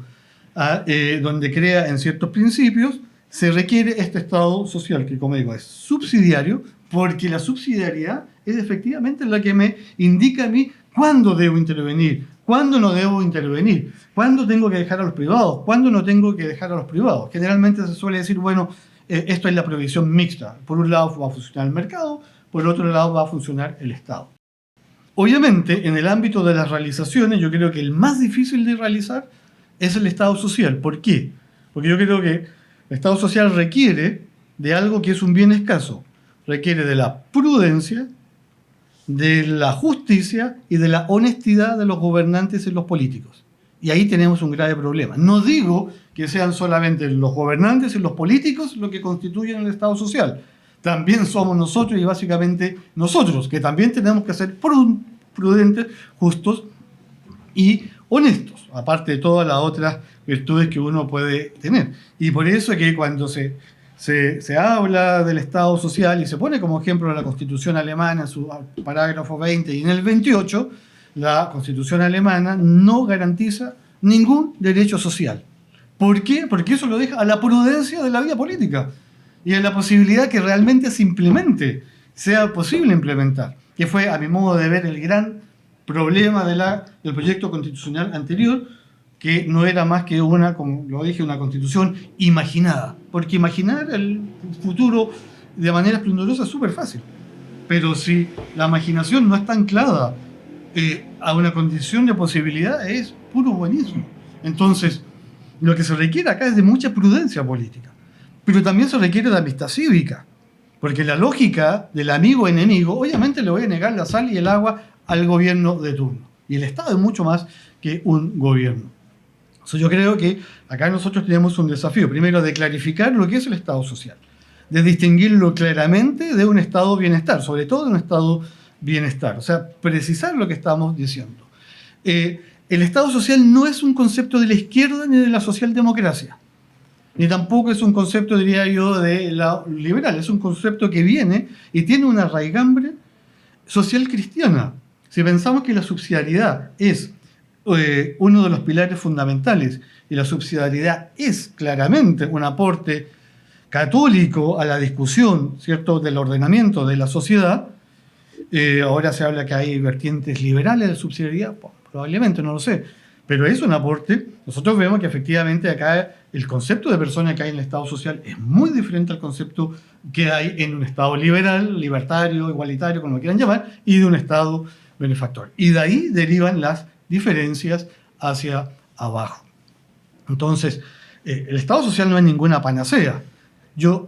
donde crea en ciertos principios, se requiere este Estado social, que como digo, es subsidiario, porque la subsidiariedad es efectivamente la que me indica a mí cuándo debo intervenir, cuándo no debo intervenir, cuándo tengo que dejar a los privados, cuándo no tengo que dejar a los privados. Generalmente se suele decir, bueno, esto es la provisión mixta. Por un lado va a funcionar el mercado, por otro lado va a funcionar el Estado. Obviamente, en el ámbito de las realizaciones, yo creo que el más difícil de realizar es el Estado social. ¿Por qué? Porque yo creo que el Estado social requiere de algo que es un bien escaso. Requiere de la prudencia, de la justicia y de la honestidad de los gobernantes y los políticos. Y ahí tenemos un grave problema. No digo que sean solamente los gobernantes y los políticos los que constituyen el Estado social. También somos nosotros y básicamente nosotros, que también tenemos que ser prudentes, justos y honestos, aparte de todas las otras virtudes que uno puede tener. Y por eso es que cuando se habla del Estado social y se pone como ejemplo la Constitución alemana en su parágrafo 20 y en el 28, la Constitución alemana no garantiza ningún derecho social. ¿Por qué? Porque eso lo deja a la prudencia de la vida política y a la posibilidad que realmente se implemente, sea posible implementar, que fue, a mi modo de ver, el gran problema del proyecto constitucional anterior, que no era más que una, como lo dije, una constitución imaginada. Porque imaginar el futuro de manera esplendorosa es súper fácil. Pero si la imaginación no está anclada a una condición de posibilidad, es puro buenismo. Entonces, lo que se requiere acá es de mucha prudencia política. Pero también se requiere de amistad cívica. Porque la lógica del amigo-enemigo, obviamente le voy a negar la sal y el agua al gobierno de turno. Y el Estado es mucho más que un gobierno. Yo creo que acá nosotros tenemos un desafío, primero de clarificar lo que es el Estado social, de distinguirlo claramente de un Estado bienestar, sobre todo de un Estado bienestar, o sea, precisar lo que estamos diciendo. El Estado social no es un concepto de la izquierda ni de la socialdemocracia, ni tampoco es un concepto, diría yo, de la liberal, es un concepto que viene y tiene una raigambre social cristiana. Si pensamos que la subsidiariedad es uno de los pilares fundamentales y la subsidiariedad es claramente un aporte católico a la discusión, ¿cierto?, del ordenamiento de la sociedad, ahora se habla que hay vertientes liberales de subsidiariedad, probablemente, no lo sé, pero es un aporte. Nosotros vemos que efectivamente acá el concepto de persona que hay en el Estado social es muy diferente al concepto que hay en un Estado liberal, libertario, igualitario, como lo quieran llamar, y de un Estado benefactor. Y de ahí derivan las diferencias hacia abajo. Entonces, el Estado social no es ninguna panacea. Yo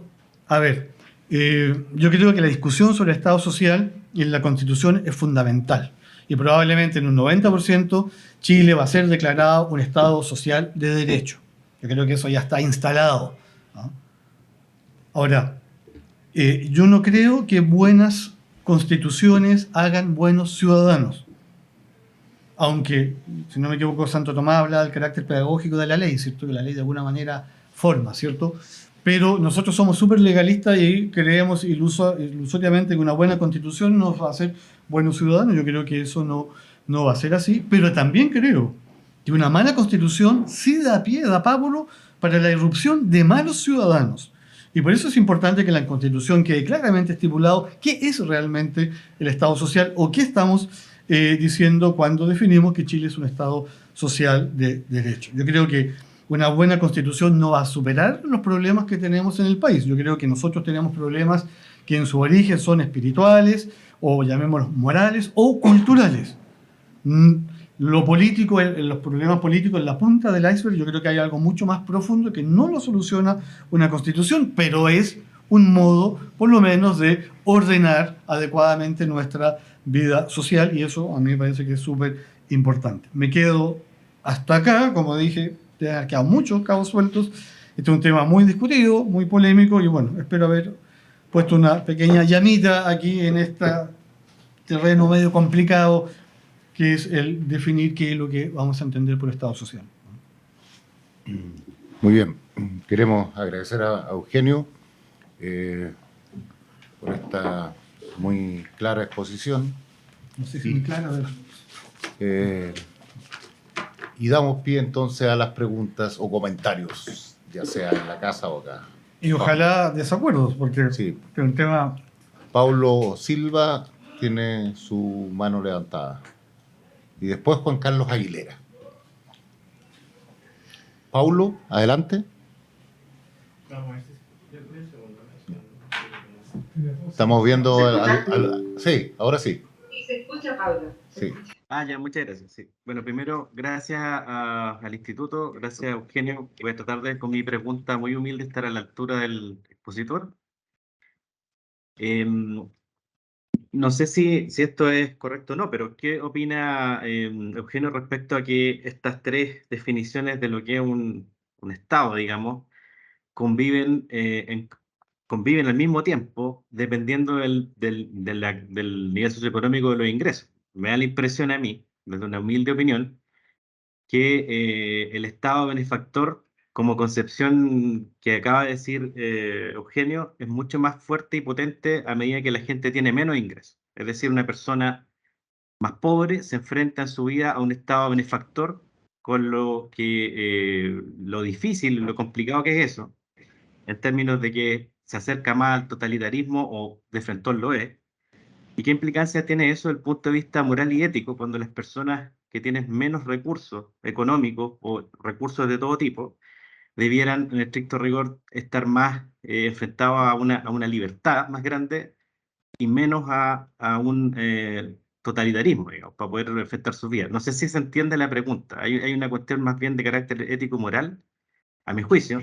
creo que la discusión sobre el Estado social en la Constitución es fundamental. Y probablemente en un 90% Chile va a ser declarado un Estado social de derecho. Yo creo que eso ya está instalado, ¿no? Ahora, yo no creo que buenas constituciones hagan buenos ciudadanos. Aunque, si no me equivoco, Santo Tomás habla del carácter pedagógico de la ley, ¿cierto? Que la ley de alguna manera forma, ¿cierto? Pero nosotros somos súper legalistas y creemos ilusoriamente que una buena constitución nos va a hacer buenos ciudadanos. Yo creo que eso no va a ser así, pero también creo que una mala constitución sí da pábulo para la irrupción de malos ciudadanos. Y por eso es importante que en la Constitución quede claramente estipulado qué es realmente el Estado social o qué estamos diciendo cuando definimos que Chile es un Estado social de derecho. Yo creo que una buena Constitución no va a superar los problemas que tenemos en el país. Yo creo que nosotros tenemos problemas que en su origen son espirituales, o llamémoslos morales, o culturales. Lo político, los problemas políticos en la punta del iceberg, yo creo que hay algo mucho más profundo que no lo soluciona una Constitución, pero es un modo, por lo menos, de ordenar adecuadamente nuestra vida social, y eso a mí me parece que es súper importante. Me quedo hasta acá, como dije, te han quedado muchos cabos sueltos. Este es un tema muy discutido, muy polémico, y bueno, espero haber puesto una pequeña llamita aquí en este terreno medio complicado, que es el definir qué es lo que vamos a entender por Estado social. Muy bien. Queremos agradecer a Eugenio por esta muy clara exposición. No sé si muy clara. Y damos pie entonces a las preguntas o comentarios, ya sea en la casa o acá. Y ojalá desacuerdos, porque Sí. es un tema... Paulo Silva tiene su mano levantada. Y después Juan Carlos Aguilera. Paulo, adelante. Estamos viendo... sí, ahora sí. Y se escucha, Paula. Sí. Ya, muchas gracias. Sí. Bueno, primero, gracias al instituto, gracias a Eugenio. Voy a tratar de, con mi pregunta muy humilde, estar a la altura del expositor. No sé si esto es correcto o no, pero ¿qué opina Eugenio respecto a que estas tres definiciones de lo que es un Estado, digamos, conviven, conviven al mismo tiempo dependiendo del nivel socioeconómico de los ingresos? Me da la impresión a mí, desde una humilde opinión, que el Estado benefactor, como concepción que acaba de decir Eugenio, es mucho más fuerte y potente a medida que la gente tiene menos ingresos. Es decir, una persona más pobre se enfrenta en su vida a un Estado benefactor, con lo difícil, lo complicado que es eso, en términos de que se acerca más al totalitarismo o de frente lo es. ¿Y qué implicancia tiene eso desde el punto de vista moral y ético cuando las personas que tienen menos recursos económicos o recursos de todo tipo debieran, en estricto rigor, estar más enfrentados a una libertad más grande y menos a un totalitarismo, digamos, para poder enfrentar sus vidas? No sé si se entiende la pregunta. Hay una cuestión más bien de carácter ético-moral, a mi juicio,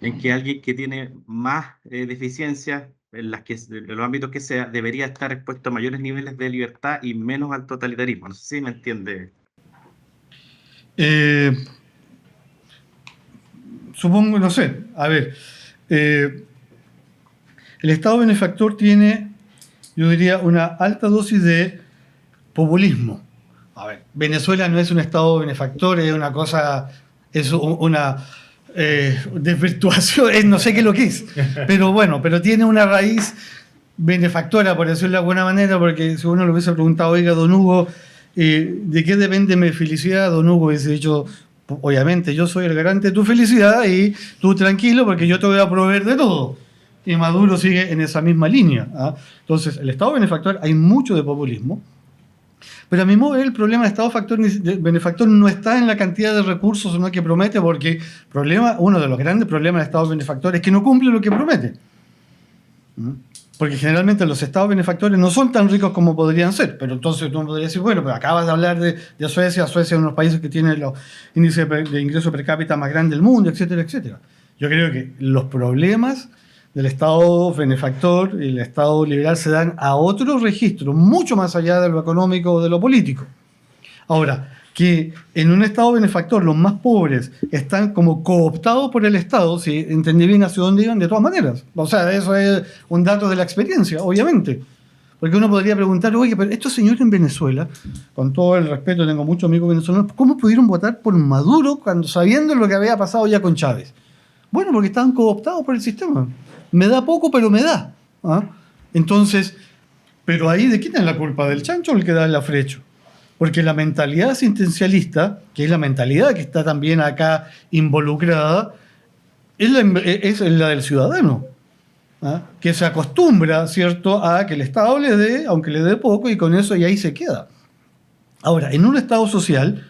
en que alguien que tiene más deficiencias en los ámbitos que sea, debería estar expuesto a mayores niveles de libertad y menos al totalitarismo. No sé si me entiende. Supongo, no sé. A ver, el Estado benefactor tiene, yo diría, una alta dosis de populismo. A ver, Venezuela no es un Estado benefactor, es una cosa, es una desvirtuación, no sé qué es lo que es, pero bueno, pero tiene una raíz benefactora, por decirlo de alguna manera, porque si uno le hubiese preguntado, oiga, don Hugo, ¿de qué depende mi felicidad? Don Hugo hubiese dicho, obviamente, yo soy el garante de tu felicidad y tú tranquilo porque yo te voy a proveer de todo. Y Maduro sigue en esa misma línea. Entonces, el Estado benefactor, hay mucho de populismo, pero a mi modo de ver, el problema del Estado benefactor no está en la cantidad de recursos o no que promete, porque uno de los grandes problemas del Estado benefactor es que no cumple lo que promete. Porque generalmente los estados benefactores no son tan ricos como podrían ser, pero entonces tú podrías decir, bueno, pero acabas de hablar de Suecia. Suecia es uno de los países que tiene los índices de ingreso per cápita más grandes del mundo, etcétera, etcétera. Yo creo que los problemas del Estado benefactor y el Estado liberal se dan a otro registro, mucho más allá de lo económico o de lo político. Ahora, que en un Estado benefactor los más pobres están como cooptados por el Estado, si entendí bien hacia dónde iban, de todas maneras. O sea, eso es un dato de la experiencia, obviamente. Porque uno podría preguntar, oye, pero estos señores en Venezuela, con todo el respeto, tengo muchos amigos venezolanos, ¿cómo pudieron votar por Maduro sabiendo lo que había pasado ya con Chávez? Bueno, porque estaban cooptados por el sistema. Me da poco, pero me da. Entonces, pero ahí, ¿de quién es la culpa? ¿Del chancho o el que da el afrecho? Porque la mentalidad asistencialista, que es la mentalidad que está también acá involucrada, es la del ciudadano, que se acostumbra, ¿cierto?, a que el Estado le dé, aunque le dé poco, y con eso y ahí se queda. Ahora, en un Estado social,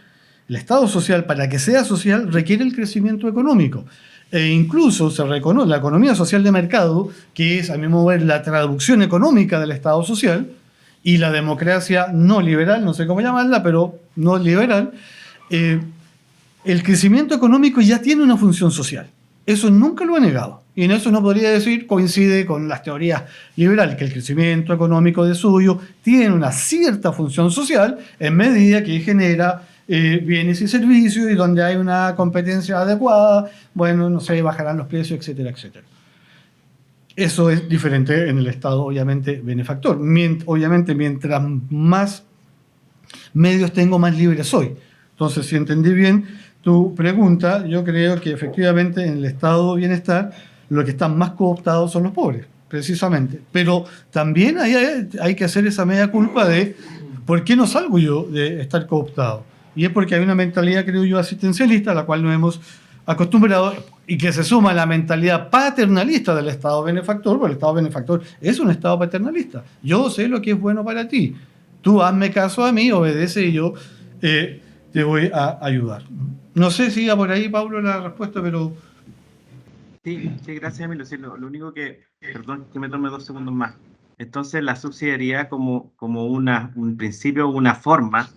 el Estado social, para que sea social, requiere el crecimiento económico. E incluso se reconoce la economía social de mercado, que es, a mi modo de ver, la traducción económica del Estado social, y la democracia no liberal, no sé cómo llamarla, pero no liberal, el crecimiento económico ya tiene una función social. Eso nunca lo he negado. Y en eso no podría decir, coincide con las teorías liberales, que el crecimiento económico de suyo tiene una cierta función social en medida que genera bienes y servicios, y donde hay una competencia adecuada, bueno, no sé, bajarán los precios, etcétera, etcétera. Eso es diferente en el Estado, obviamente, benefactor. Obviamente, mientras más medios tengo, más libre soy. Entonces, si entendí bien tu pregunta, yo creo que efectivamente en el Estado de bienestar los que están más cooptados son los pobres, precisamente. Pero también hay que hacer esa media culpa de ¿por qué no salgo yo de estar cooptado? Y es porque hay una mentalidad, creo yo, asistencialista, a la cual nos hemos acostumbrado y que se suma a la mentalidad paternalista del Estado benefactor, porque el Estado benefactor es un Estado paternalista. Yo sé lo que es bueno para ti. Tú hazme caso a mí, obedece y yo te voy a ayudar. No sé si iba por ahí, Pablo, la respuesta, pero... Sí, gracias, Emilio. Sí, lo único que, perdón, que me tome 2 segundos más. Entonces, la subsidiariedad como un principio, una forma,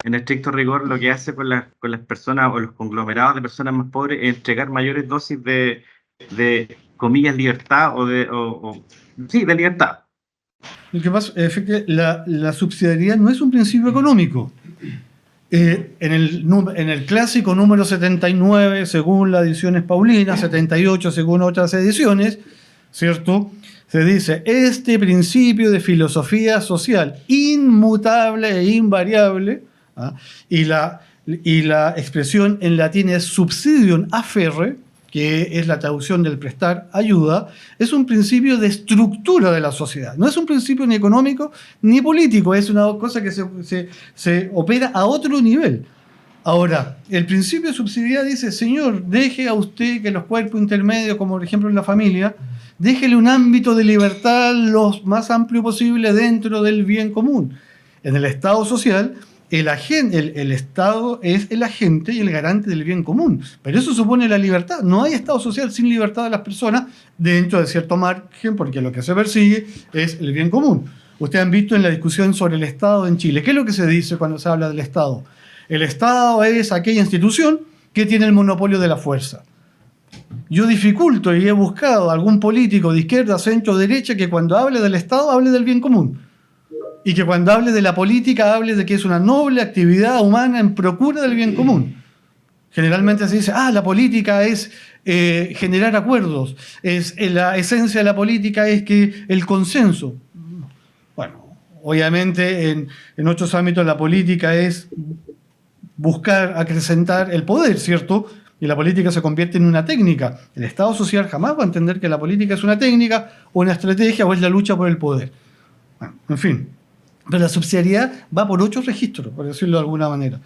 en estricto rigor, lo que hace con las personas o los conglomerados de personas más pobres es entregar mayores dosis de comillas, libertad sí, de libertad. Lo que pasa es que la subsidiariedad no es un principio económico. En el clásico número 79, según las ediciones Paulina, 78 según otras ediciones, ¿cierto? Se dice, este principio de filosofía social inmutable e invariable, ¿ah? y la expresión en latín es subsidium afferre, que es la traducción del prestar ayuda, es un principio de estructura de la sociedad. No es un principio ni económico ni político, es una cosa que se opera a otro nivel. Ahora, el principio de subsidiariedad dice, señor, deje a usted que los cuerpos intermedios, como por ejemplo en la familia, déjele un ámbito de libertad lo más amplio posible dentro del bien común. En el Estado social, el Estado es el agente y el garante del bien común, pero eso supone la libertad. No hay Estado social sin libertad de las personas dentro de cierto margen, porque lo que se persigue es el bien común. Ustedes han visto en la discusión sobre el Estado en Chile, ¿qué es lo que se dice cuando se habla del Estado? El Estado es aquella institución que tiene el monopolio de la fuerza. Yo dificulto y he buscado algún político de izquierda, centro, derecha que cuando hable del Estado hable del bien común. Y que cuando hable de la política hable de que es una noble actividad humana en procura del bien común. Generalmente se dice, la política es generar acuerdos, la esencia de la política es que el consenso. Bueno, obviamente en otros ámbitos la política es buscar acrecentar el poder, ¿cierto? Y la política se convierte en una técnica. El Estado social jamás va a entender que la política es una técnica o una estrategia o es la lucha por el poder. Bueno, en fin. Pero la subsidiariedad va por 8 registros, por decirlo de alguna manera.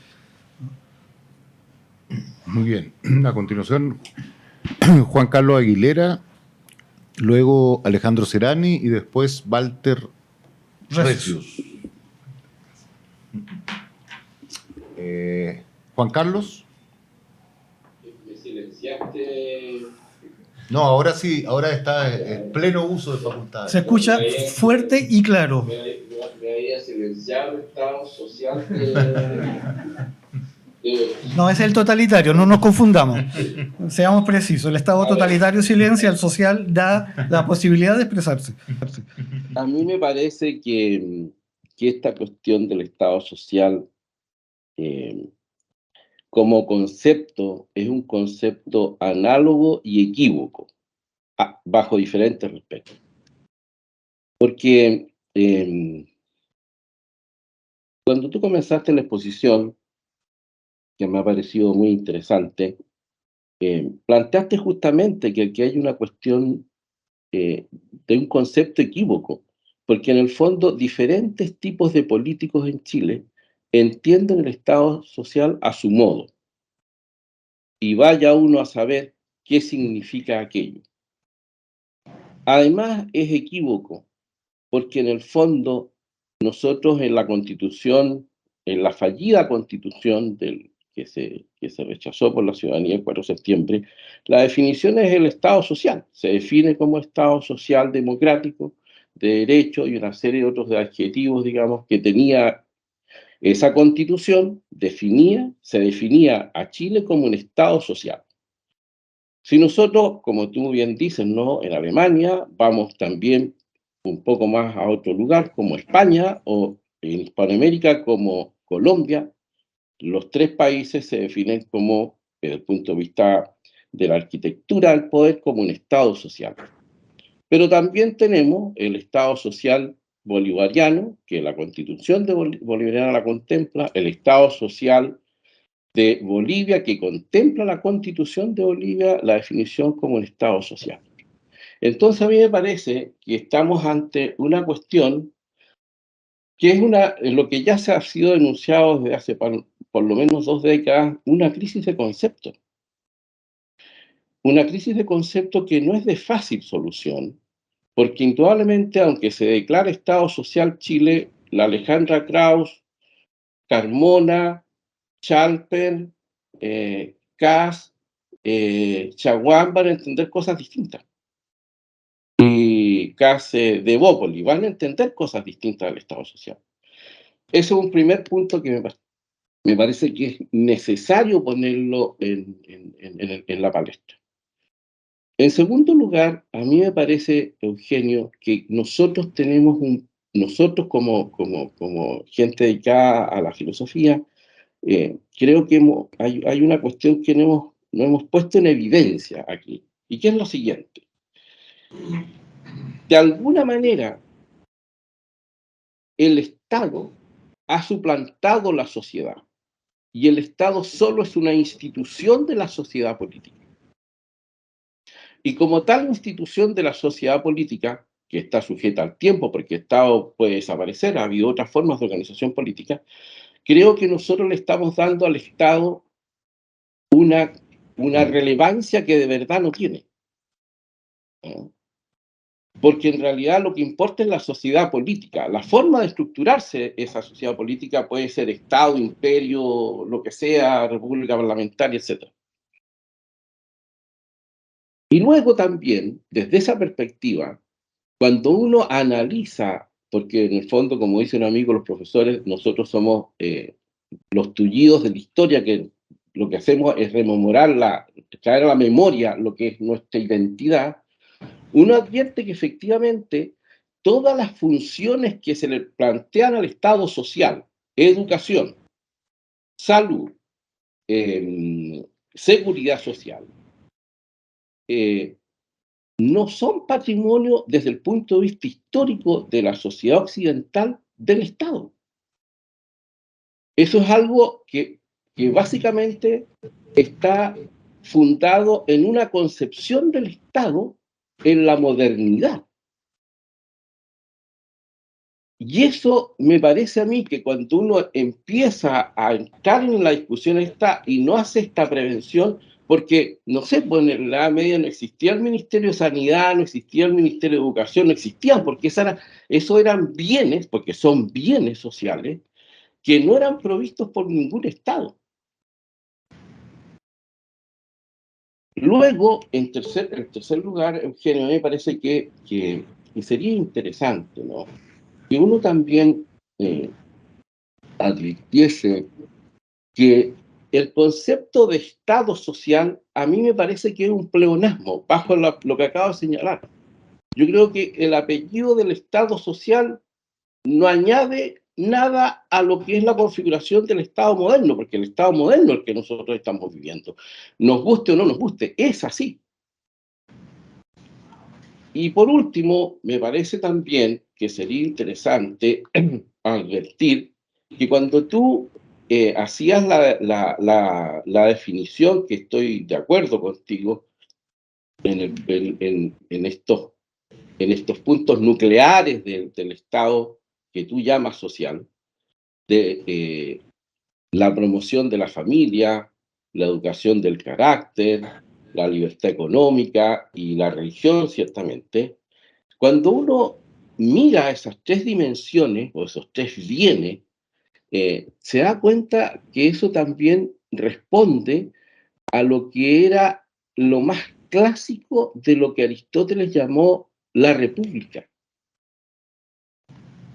Muy bien. A continuación, Juan Carlos Aguilera, luego Alejandro Serani y después Walter Recius. Juan Carlos. ¿Me silenciaste? No, ahora sí, ahora está en pleno uso de facultades. Se escucha fuerte y claro. Me había silenciado el Estado social No, es el totalitario, no nos confundamos. Seamos precisos, el Estado totalitario silencia, el social da la posibilidad de expresarse. A mí me parece que esta cuestión del Estado social como concepto es un concepto análogo y equívoco, bajo diferentes respectos. Porque cuando tú comenzaste la exposición, que me ha parecido muy interesante, planteaste justamente que aquí hay una cuestión de un concepto equívoco, porque en el fondo diferentes tipos de políticos en Chile entienden el Estado social a su modo. Y vaya uno a saber qué significa aquello. Además, es equívoco, porque en el fondo nosotros en la Constitución, en la fallida Constitución que se rechazó por la ciudadanía el 4 de septiembre, la definición es el Estado social. Se define como Estado social democrático, de derecho y una serie de otros adjetivos, digamos, que tenía esa Constitución, se definía a Chile como un Estado social. Si nosotros, como tú bien dices, ¿no? En Alemania vamos también un poco más a otro lugar, como España, o en Hispanoamérica como Colombia, los 3 países se definen como, desde el punto de vista de la arquitectura del poder, como un Estado social. Pero también tenemos el Estado social bolivariano, que la Constitución bolivariana la contempla, el Estado social de Bolivia, que contempla la Constitución de Bolivia, la definición como un Estado social. Entonces a mí me parece que estamos ante una cuestión que es lo que ya se ha sido denunciado desde hace por lo menos 2 décadas, una crisis de concepto. Una crisis de concepto que no es de fácil solución, porque indudablemente, aunque se declare Estado Social Chile, la Alejandra Krauss, Carmona, Chalper, Kass, Chaguán van a entender cosas distintas. Y Kass de Bópoli van a entender cosas distintas del Estado Social. Ese es un primer punto que me parece que es necesario ponerlo en la palestra. En segundo lugar, a mí me parece, Eugenio, que nosotros tenemos nosotros como gente dedicada a la filosofía, creo que hay una cuestión que no hemos puesto en evidencia aquí, y que es lo siguiente. De alguna manera, el Estado ha suplantado la sociedad, y el Estado solo es una institución de la sociedad política. Y como tal institución de la sociedad política, que está sujeta al tiempo, porque el Estado puede desaparecer, ha habido otras formas de organización política, creo que nosotros le estamos dando al Estado una relevancia que de verdad no tiene. ¿No? Porque en realidad lo que importa es la sociedad política. La forma de estructurarse esa sociedad política puede ser Estado, imperio, lo que sea, república parlamentaria, etc. Y luego también, desde esa perspectiva, cuando uno analiza, porque en el fondo, como dice un amigo, los profesores, nosotros somos los tullidos de la historia, que lo que hacemos es rememorar, traer a la memoria lo que es nuestra identidad, uno advierte que efectivamente todas las funciones que se le plantean al Estado social, educación, salud, seguridad social, no son patrimonio desde el punto de vista histórico de la sociedad occidental del Estado. Eso es algo que básicamente está fundado en una concepción del Estado en la modernidad. Y eso me parece a mí que cuando uno empieza a entrar en la discusión esta y no hace esta prevención, porque, no sé, pues en la Edad Media no existía el Ministerio de Sanidad, no existía el Ministerio de Educación, no existían, porque eso eran bienes, porque son bienes sociales, que no eran provistos por ningún Estado. Luego, en tercer lugar, Eugenio, me parece que sería interesante, ¿no?, que uno también advirtiese que el concepto de Estado social a mí me parece que es un pleonasmo, bajo lo que acabo de señalar. Yo creo que el apellido del Estado social no añade nada a lo que es la configuración del Estado moderno, porque el Estado moderno es el que nosotros estamos viviendo. Nos guste o no nos guste, es así. Y por último, me parece también que sería interesante advertir que cuando tú hacías la definición, que estoy de acuerdo contigo, en estos puntos nucleares del Estado que tú llamas social, de la promoción de la familia, la educación del carácter, la libertad económica y la religión, ciertamente, cuando uno mira esas 3 dimensiones o esos 3 bienes, se da cuenta que eso también responde a lo que era lo más clásico de lo que Aristóteles llamó la república.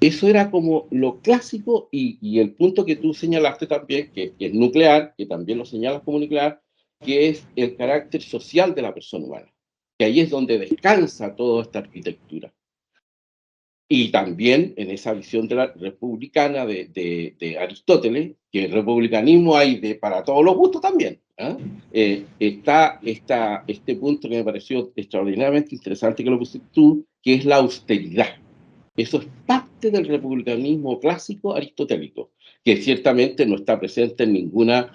Eso era como lo clásico y el punto que tú señalaste también, que es nuclear, que también lo señalas como nuclear, que es el carácter social de la persona humana, que ahí es donde descansa toda esta arquitectura. Y también en esa visión de la republicana de Aristóteles, que el republicanismo hay para todos los gustos también, ¿eh? Está este punto que me pareció extraordinariamente interesante que lo pusiste tú, que es la austeridad. Eso es parte del republicanismo clásico aristotélico, que ciertamente no está presente en ninguna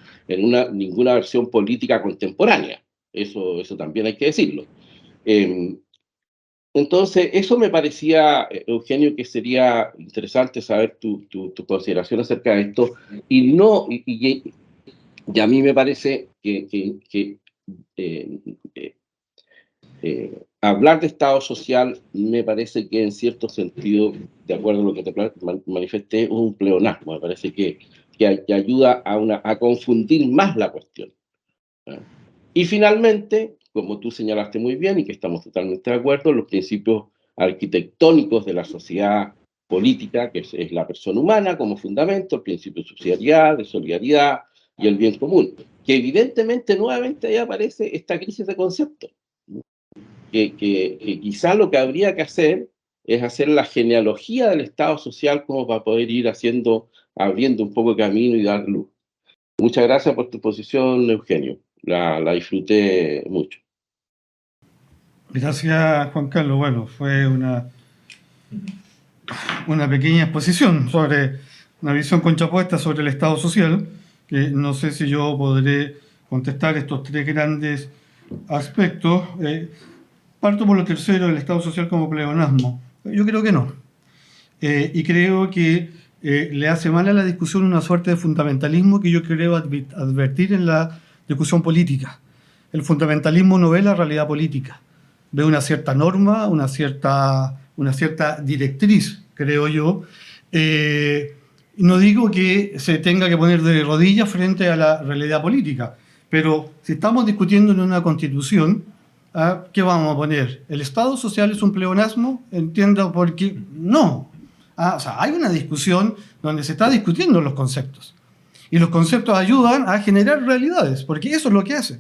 versión política contemporánea. Eso también hay que decirlo. Entonces, eso me parecía, Eugenio, que sería interesante saber tu consideración acerca de esto. Y a mí me parece que hablar de Estado social me parece que en cierto sentido, de acuerdo a lo que te manifesté, es un pleonasmo. Me parece que ayuda a confundir más la cuestión. Y finalmente, como tú señalaste muy bien y que estamos totalmente de acuerdo, los principios arquitectónicos de la sociedad política, que es la persona humana como fundamento, el principio de subsidiariedad, de solidaridad y el bien común, que evidentemente nuevamente ahí aparece esta crisis de conceptos, que quizás lo que habría que hacer es hacer la genealogía del Estado social como para poder ir abriendo un poco de camino y dar luz. Muchas gracias por tu posición, Eugenio. La disfruté mucho. Gracias, Juan Carlos. Bueno, fue una pequeña exposición sobre una visión contrapuesta sobre el Estado social, que no sé si yo podré contestar estos tres grandes aspectos. Parto por lo tercero, el Estado social como pleonasmo. Yo creo que no. Y creo que le hace mal a la discusión una suerte de fundamentalismo que yo creo advertir en la discusión política. El fundamentalismo no ve la realidad política, ve una cierta norma, una cierta directriz, creo yo. No digo que se tenga que poner de rodillas frente a la realidad política, pero si estamos discutiendo en una constitución, ¿qué vamos a poner? ¿El Estado social es un pleonasmo? Entiendo por qué no. O sea, hay una discusión donde se está discutiendo los conceptos. Y los conceptos ayudan a generar realidades, porque eso es lo que hacen.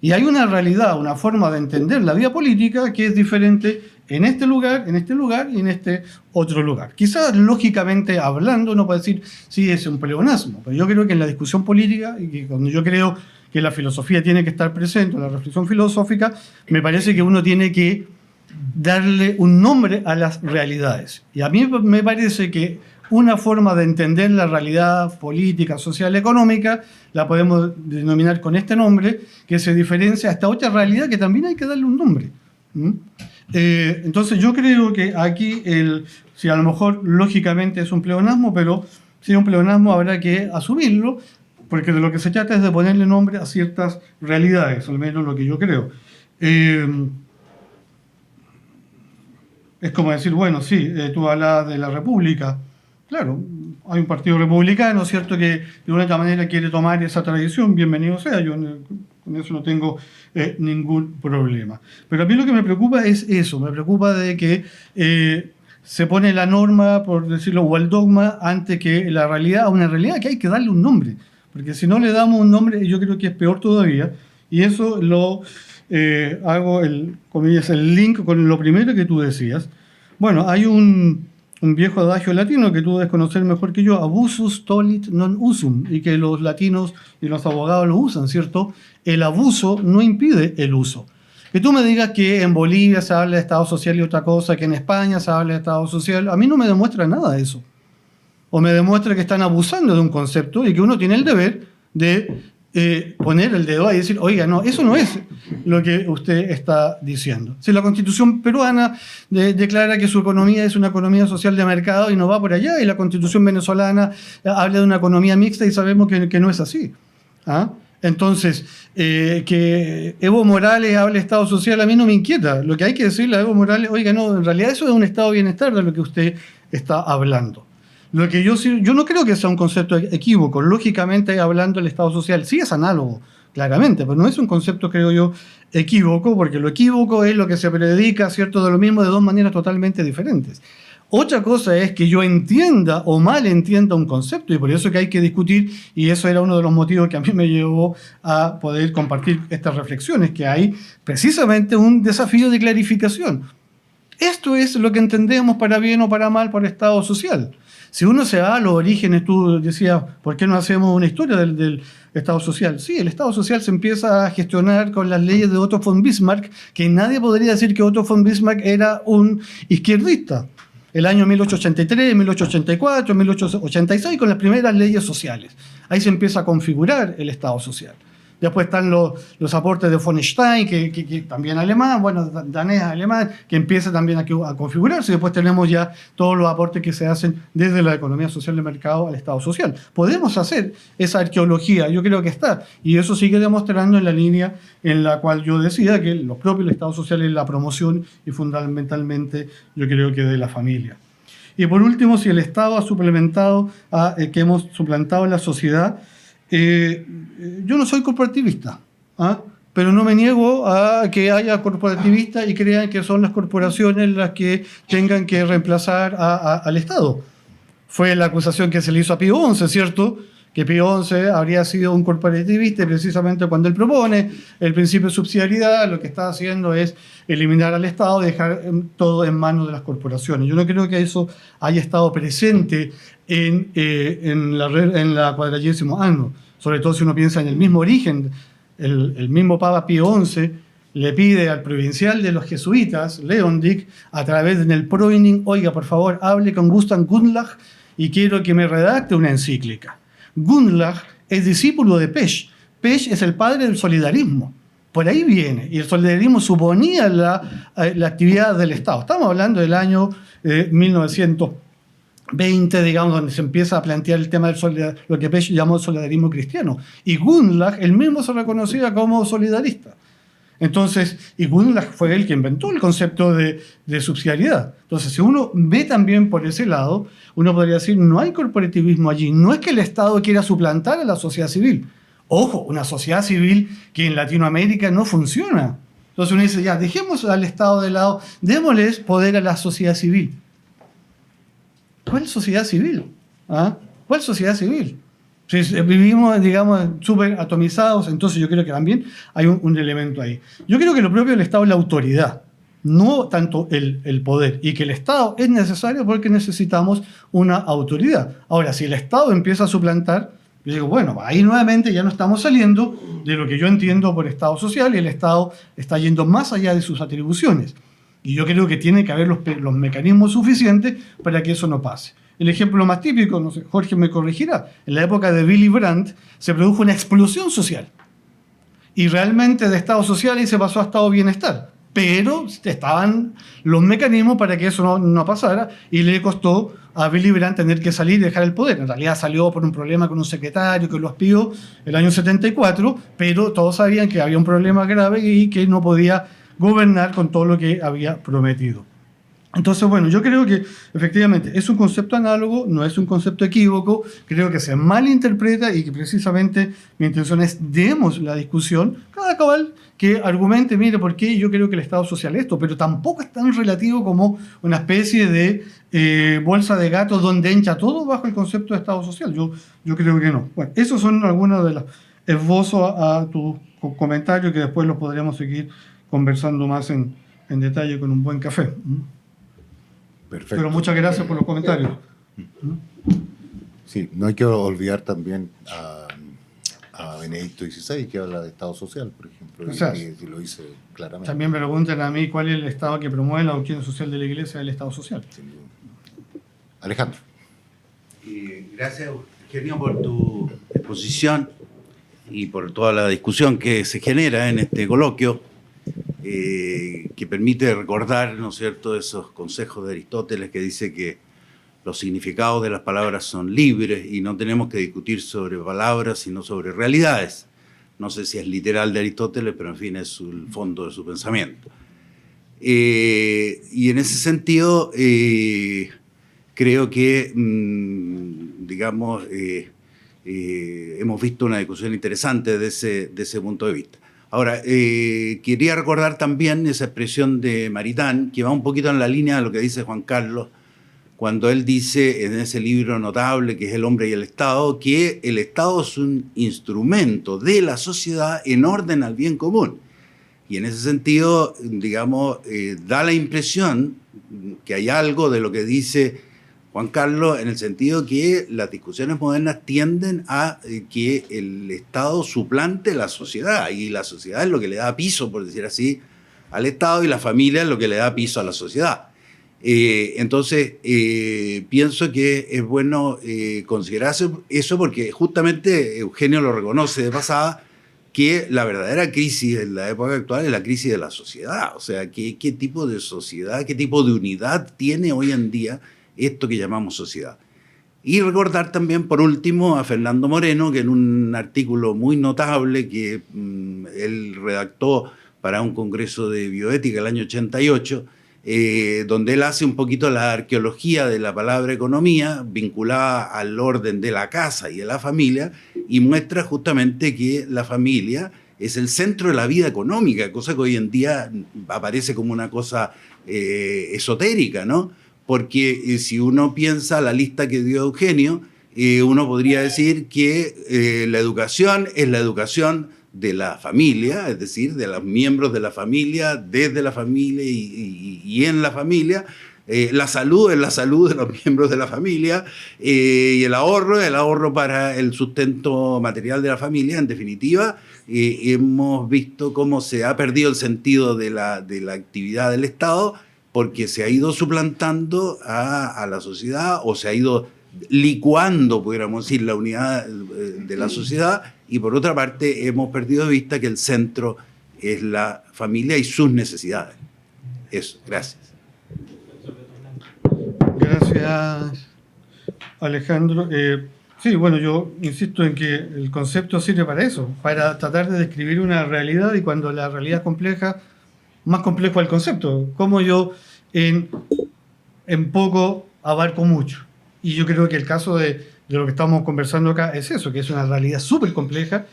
Y hay una realidad, una forma de entender la vida política que es diferente en este lugar y en este otro lugar. Quizás lógicamente hablando uno puede decir, sí, es un pleonasmo, pero yo creo que en la discusión política, y que cuando yo creo que la filosofía tiene que estar presente, la reflexión filosófica, me parece que uno tiene que darle un nombre a las realidades. Y a mí me parece que una forma de entender la realidad política, social, económica, la podemos denominar con este nombre, que se diferencia a esta otra realidad que también hay que darle un nombre. Entonces yo creo que aquí, si a lo mejor lógicamente es un pleonasmo, pero si es un pleonasmo habrá que asumirlo, porque de lo que se trata es de ponerle nombre a ciertas realidades, al menos lo que yo creo. Es como decir, bueno, sí, tú hablas de la República. Claro, hay un partido republicano, ¿cierto?, que de una otra manera quiere tomar esa tradición, bienvenido sea, yo con eso no tengo ningún problema. Pero a mí lo que me preocupa es eso, me preocupa de que se pone la norma, por decirlo, o el dogma, antes que la realidad, a una realidad que hay que darle un nombre, porque si no le damos un nombre, yo creo que es peor todavía, y eso lo hago el link con lo primero que tú decías. Bueno, hay un viejo adagio latino que tú debes conocer mejor que yo, abusus tollit non usum, y que los latinos y los abogados lo usan, ¿cierto? El abuso no impide el uso. Que tú me digas que en Bolivia se habla de Estado social y otra cosa, que en España se habla de Estado social, a mí no me demuestra nada de eso. O me demuestra que están abusando de un concepto y que uno tiene el deber de poner el dedo ahí y decir, oiga, no, eso no es lo que usted está diciendo. Si la Constitución peruana declara que su economía es una economía social de mercado y no va por allá, y la Constitución venezolana habla de una economía mixta y sabemos que no es así. Entonces, que Evo Morales hable de Estado social a mí no me inquieta. Lo que hay que decirle a Evo Morales, oiga, no, en realidad eso es un estado de bienestar de lo que usted está hablando. Lo que yo no creo que sea un concepto equívoco. Lógicamente, hablando del Estado social, sí es análogo, claramente, pero no es un concepto, creo yo, equívoco, porque lo equívoco es lo que se predica, ¿cierto?, de lo mismo de dos maneras totalmente diferentes. Otra cosa es que yo entienda o mal entienda un concepto, y por eso que hay que discutir, y eso era uno de los motivos que a mí me llevó a poder compartir estas reflexiones, que hay precisamente un desafío de clarificación. Esto es lo que entendemos para bien o para mal por Estado social. Si uno se va a los orígenes, tú decías, ¿por qué no hacemos una historia del Estado social? Sí, el Estado social se empieza a gestionar con las leyes de Otto von Bismarck, que nadie podría decir que Otto von Bismarck era un izquierdista. El año 1883, 1884, 1886, con las primeras leyes sociales. Ahí se empieza a configurar el Estado social. Después están los aportes de von Stein, que también alemán, bueno, danés, alemán, que empieza también a configurarse. Después tenemos ya todos los aportes que se hacen desde la economía social de mercado al Estado social. Podemos hacer esa arqueología, yo creo que está, y eso sigue demostrando en la línea en la cual yo decía que los propios del Estado social es la promoción y fundamentalmente yo creo que de la familia. Y por último, si el Estado ha suplementado, que hemos suplantado en la sociedad, yo no soy corporativista, pero no me niego a que haya corporativistas y crean que son las corporaciones las que tengan que reemplazar al Estado. Fue la acusación que se le hizo a Pío XI, ¿cierto? Que Pío XI habría sido un corporativista y precisamente cuando él propone el principio de subsidiariedad, lo que está haciendo es eliminar al Estado y dejar todo en manos de las corporaciones. Yo no creo que eso haya estado presente en la 40º año, sobre todo si uno piensa en el mismo origen. El mismo Papa Pío XI le pide al provincial de los jesuitas, Leondic, a través del Proining, oiga, por favor, hable con Gustav Gundlach y quiero que me redacte una encíclica. Gundlach es discípulo de Pesch. Pesch es el padre del solidarismo. Por ahí viene. Y el solidarismo suponía la actividad del Estado. Estamos hablando del año 1920, digamos, donde se empieza a plantear el tema del lo que Pesch llamó el solidarismo cristiano. Y Gundlach, él mismo se reconocía como solidarista. Entonces, y Gundlach fue el que inventó el concepto de subsidiariedad. Entonces, si uno ve también por ese lado, uno podría decir, no hay corporativismo allí. No es que el Estado quiera suplantar a la sociedad civil. Ojo, una sociedad civil que en Latinoamérica no funciona. Entonces uno dice, ya, dejemos al Estado de lado, démosles poder a la sociedad civil. ¿Cuál sociedad civil? ¿Cuál sociedad civil? Si vivimos, digamos, súper atomizados, entonces yo creo que también hay un elemento ahí. Yo creo que lo propio del Estado es la autoridad, no tanto el poder, y que el Estado es necesario porque necesitamos una autoridad. Ahora, si el Estado empieza a suplantar, yo digo, bueno, ahí nuevamente ya no estamos saliendo de lo que yo entiendo por Estado social y el Estado está yendo más allá de sus atribuciones. Y yo creo que tiene que haber los mecanismos suficientes para que eso no pase. El ejemplo más típico, no sé, Jorge me corregirá, en la época de Willy Brandt se produjo una explosión social. Y realmente de Estado social y se pasó a Estado bienestar. Pero estaban los mecanismos para que eso no pasara y le costó a Willy Brandt tener que salir y dejar el poder. En realidad salió por un problema con un secretario que lo expidió el año 74, pero todos sabían que había un problema grave y que no podía gobernar con todo lo que había prometido. Entonces, bueno, yo creo que efectivamente es un concepto análogo, no es un concepto equívoco, creo que se malinterpreta y que precisamente mi intención es demos la discusión, cada cabal que argumente, mire, ¿por qué yo creo que el Estado social es esto? Pero tampoco es tan relativo como una especie de bolsa de gato donde encha todo bajo el concepto de Estado social. Yo creo que no. Bueno, esos son algunos de los esbozos a tu comentario que después los podremos seguir conversando más en detalle con un buen café. Perfecto. Pero muchas gracias por los comentarios. Sí, no hay que olvidar también a Benedicto XVI, que habla de Estado social, por ejemplo, O sea, y lo dice claramente. También me preguntan a mí cuál es el Estado que promueve la doctrina social de la Iglesia, el Estado social. Alejandro. Gracias, Eugenio, por tu exposición y por toda la discusión que se genera en este coloquio, que permite recordar, ¿no es cierto?, esos consejos de Aristóteles que dice que los significados de las palabras son libres y no tenemos que discutir sobre palabras, sino sobre realidades. No sé si es literal de Aristóteles, pero en fin, es el fondo de su pensamiento. Y en ese sentido, creo que, digamos, hemos visto una discusión interesante de ese punto de vista. Ahora, quería recordar también esa expresión de Maritain, que va un poquito en la línea de lo que dice Juan Carlos, cuando él dice en ese libro notable que es El hombre y el Estado, que el Estado es un instrumento de la sociedad en orden al bien común. Y en ese sentido, digamos, da la impresión que hay algo de lo que dice Juan Carlos, en el sentido que las discusiones modernas tienden a que el Estado suplante la sociedad, y la sociedad es lo que le da piso, por decir así, al Estado, y la familia es lo que le da piso a la sociedad. Entonces, pienso que es bueno considerar eso porque justamente Eugenio lo reconoce de pasada, que la verdadera crisis en la época actual es la crisis de la sociedad. O sea, ¿qué tipo de sociedad, qué tipo de unidad tiene hoy en día esto que llamamos sociedad? Y recordar también, por último, a Fernando Moreno, que en un artículo muy notable que él redactó para un congreso de bioética el año 88, donde él hace un poquito la arqueología de la palabra economía vinculada al orden de la casa y de la familia, y muestra justamente que la familia es el centro de la vida económica, cosa que hoy en día aparece como una cosa esotérica, ¿no? Porque si uno piensa la lista que dio Eugenio, uno podría decir que la educación es la educación de la familia, es decir, de los miembros de la familia, desde la familia y en la familia. La salud es la salud de los miembros de la familia, y el ahorro para el sustento material de la familia. En definitiva, hemos visto cómo se ha perdido el sentido de la actividad del Estado, porque se ha ido suplantando a la sociedad, o se ha ido licuando, pudiéramos decir, la unidad de la sociedad, y por otra parte hemos perdido de vista que el centro es la familia y sus necesidades. Eso, gracias. Gracias, Alejandro. Sí, bueno, yo insisto en que el concepto sirve para eso, para tratar de describir una realidad, y cuando la realidad es compleja, más complejo el concepto. Como yo en poco abarco mucho. Y yo creo que el caso de lo que estamos conversando acá es eso, que es una realidad súper compleja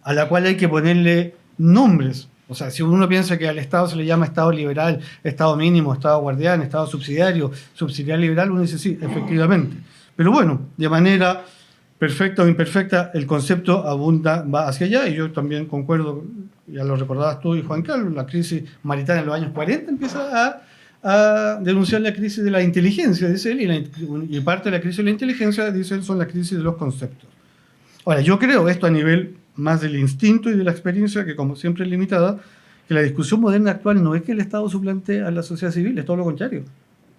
a la cual hay que ponerle nombres. O sea, si uno piensa que al Estado se le llama Estado liberal, Estado mínimo, Estado guardián, Estado subsidiario, subsidiario liberal, uno dice sí, efectivamente. Pero bueno, de manera perfecta o imperfecta, el concepto abunda, va hacia allá, y yo también concuerdo, ya lo recordabas tú y Juan Carlos, la crisis marital en los años 40 empieza a denunciar la crisis de la inteligencia, dice él, y parte de la crisis de la inteligencia, dice él, son las crisis de los conceptos. Ahora, yo creo, esto a nivel más del instinto y de la experiencia, que como siempre es limitada, que la discusión moderna actual no es que el Estado suplante a la sociedad civil, es todo lo contrario.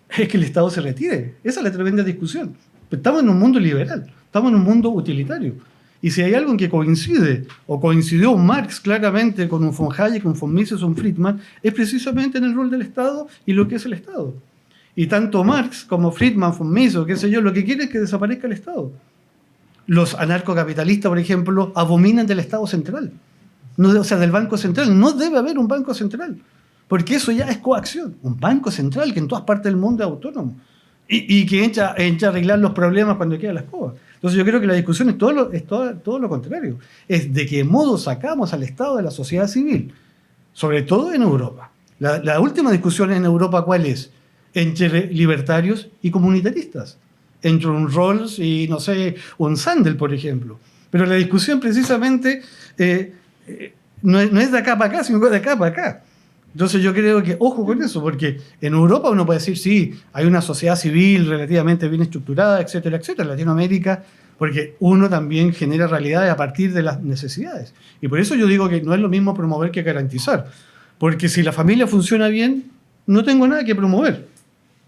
Es que el Estado se retire. Esa es la tremenda discusión. Estamos en un mundo liberal, estamos en un mundo utilitario. Y si hay algo en que coincide, o coincidió Marx claramente con un von Hayek, un von Mises, un Friedman, es precisamente en el rol del Estado y lo que es el Estado. Y tanto Marx como Friedman, von Mises, qué sé yo, lo que quieren es que desaparezca el Estado. Los anarcocapitalistas, por ejemplo, abominan del Estado central, o sea, del Banco Central. No debe haber un Banco Central, porque eso ya es coacción. Un Banco Central que en todas partes del mundo es autónomo y que entra a arreglar los problemas cuando queda la escoba. Entonces yo creo que la discusión es todo lo contrario. Es de qué modo sacamos al Estado de la sociedad civil, sobre todo en Europa. La última discusión en Europa, ¿cuál es? Entre libertarios y comunitaristas. Entre un Rawls y, no sé, un Sandel, por ejemplo. Pero la discusión precisamente no es de acá para acá, sino de acá para acá. Entonces yo creo que, ojo con eso, porque en Europa uno puede decir, sí, hay una sociedad civil relativamente bien estructurada, etcétera, etcétera. En Latinoamérica, porque uno también genera realidades a partir de las necesidades. Y por eso yo digo que no es lo mismo promover que garantizar. Porque si la familia funciona bien, no tengo nada que promover.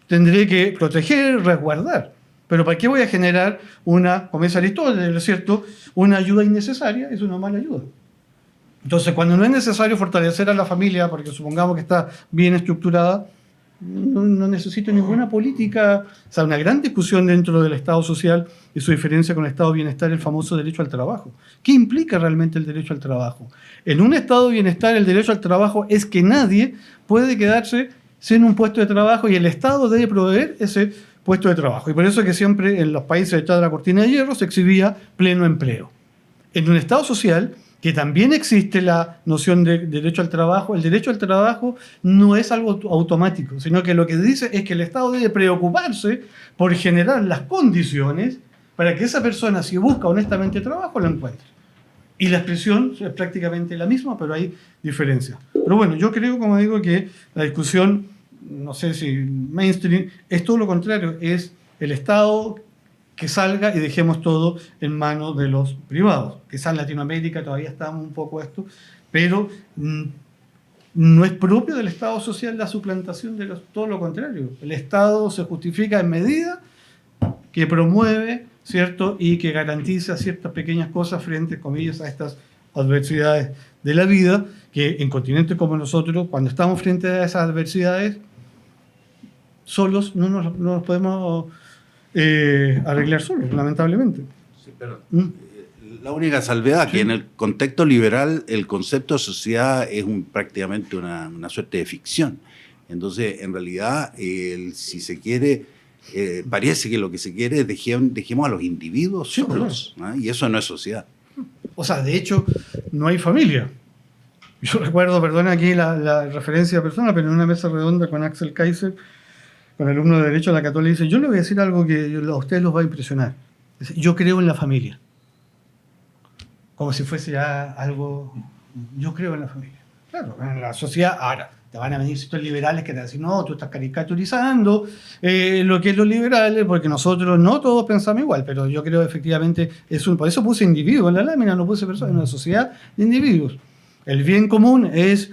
Tendré que proteger, resguardar. Pero ¿para qué voy a generar como es Aristóteles, ¿cierto? Una ayuda innecesaria es una mala ayuda. Entonces, cuando no es necesario fortalecer a la familia, porque supongamos que está bien estructurada, no necesito ninguna política. O sea, una gran discusión dentro del Estado social y su diferencia con el Estado de bienestar, el famoso derecho al trabajo. ¿Qué implica realmente el derecho al trabajo? En un Estado de bienestar, el derecho al trabajo es que nadie puede quedarse sin un puesto de trabajo y el Estado debe proveer ese puesto de trabajo. Y por eso es que siempre en los países detrás de la cortina de hierro se exhibía pleno empleo. En un Estado social, que también existe la noción de derecho al trabajo, el derecho al trabajo no es algo automático, sino que lo que dice es que el Estado debe preocuparse por generar las condiciones para que esa persona, si busca honestamente trabajo, lo encuentre. Y la expresión es prácticamente la misma, pero hay diferencias. Pero bueno, yo creo, como digo, que la discusión, no sé si mainstream, es todo lo contrario, es el Estado que salga y dejemos todo en manos de los privados. Quizás en Latinoamérica todavía estamos un poco esto, pero no es propio del Estado social la suplantación de todo lo contrario. El Estado se justifica en medida que promueve, ¿cierto? Y que garantiza ciertas pequeñas cosas frente, comillas, a estas adversidades de la vida, que en continentes como nosotros, cuando estamos frente a esas adversidades, solos no nos podemos arreglar solos, lamentablemente. Sí, pero la única salvedad, que en el contexto liberal el concepto de sociedad es prácticamente una suerte de ficción. Entonces, en realidad, si se quiere, parece que lo que se quiere es dejemos a los individuos solos, ¿no? Y eso no es sociedad. O sea, de hecho, no hay familia. Yo recuerdo, perdona aquí la referencia personal, pero en una mesa redonda con Axel Kaiser, con alumno de Derecho de la Católica, dice, yo le voy a decir algo que a ustedes los va a impresionar. Dice, yo creo en la familia. Como si fuese ya algo... Yo creo en la familia. Claro, en la sociedad, ahora, te van a venir estos liberales que te van a decir, no, tú estás caricaturizando lo que es los liberales, porque nosotros no todos pensamos igual, pero yo creo efectivamente, por eso puse individuo en la lámina, no puse personas, en una sociedad de individuos. El bien común es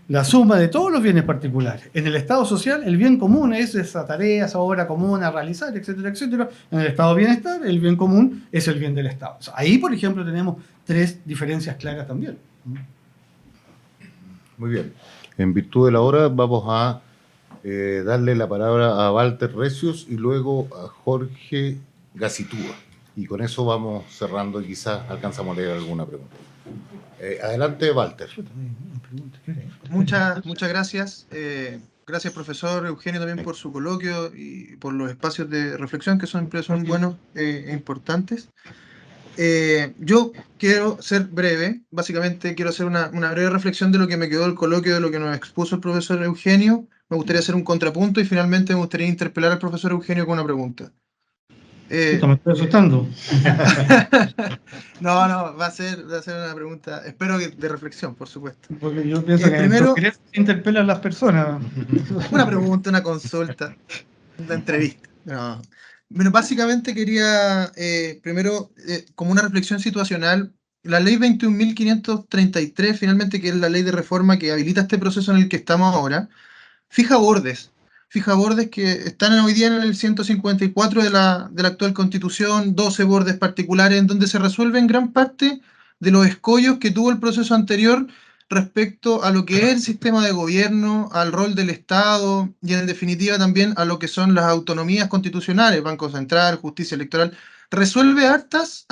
la suma de todos los bienes particulares. En el Estado social, el bien común es esa tarea, esa obra común a realizar, etcétera, etcétera. En el Estado de bienestar, el bien común es el bien del Estado. O sea, ahí, por ejemplo, tenemos 3 diferencias claras también. Muy bien. En virtud de la hora, vamos a darle la palabra a Walter Recios y luego a Jorge Gacitúa. Y con eso vamos cerrando y quizás alcanzamos a leer alguna pregunta. Adelante, Walter. Muchas gracias. Gracias, profesor Eugenio, también por su coloquio y por los espacios de reflexión que son buenos e importantes. Yo quiero ser breve, básicamente quiero hacer una breve reflexión de lo que me quedó del coloquio, de lo que nos expuso el profesor Eugenio. Me gustaría hacer un contrapunto y finalmente me gustaría interpelar al profesor Eugenio con una pregunta. Me estoy asustando. No, va a ser una pregunta, espero que de reflexión, por supuesto. Porque yo pienso que primero interpelan a las personas. Una pregunta, una consulta, una entrevista. No. Bueno, básicamente quería, primero, como una reflexión situacional, la ley 21.533, finalmente, que es la ley de reforma que habilita este proceso en el que estamos ahora, fija bordes que están hoy día en el 154 de la actual Constitución, 12 bordes particulares, en donde se resuelven gran parte de los escollos que tuvo el proceso anterior respecto a lo que es el sistema de gobierno, al rol del Estado y en definitiva también a lo que son las autonomías constitucionales, Banco Central, Justicia Electoral. Resuelve hartas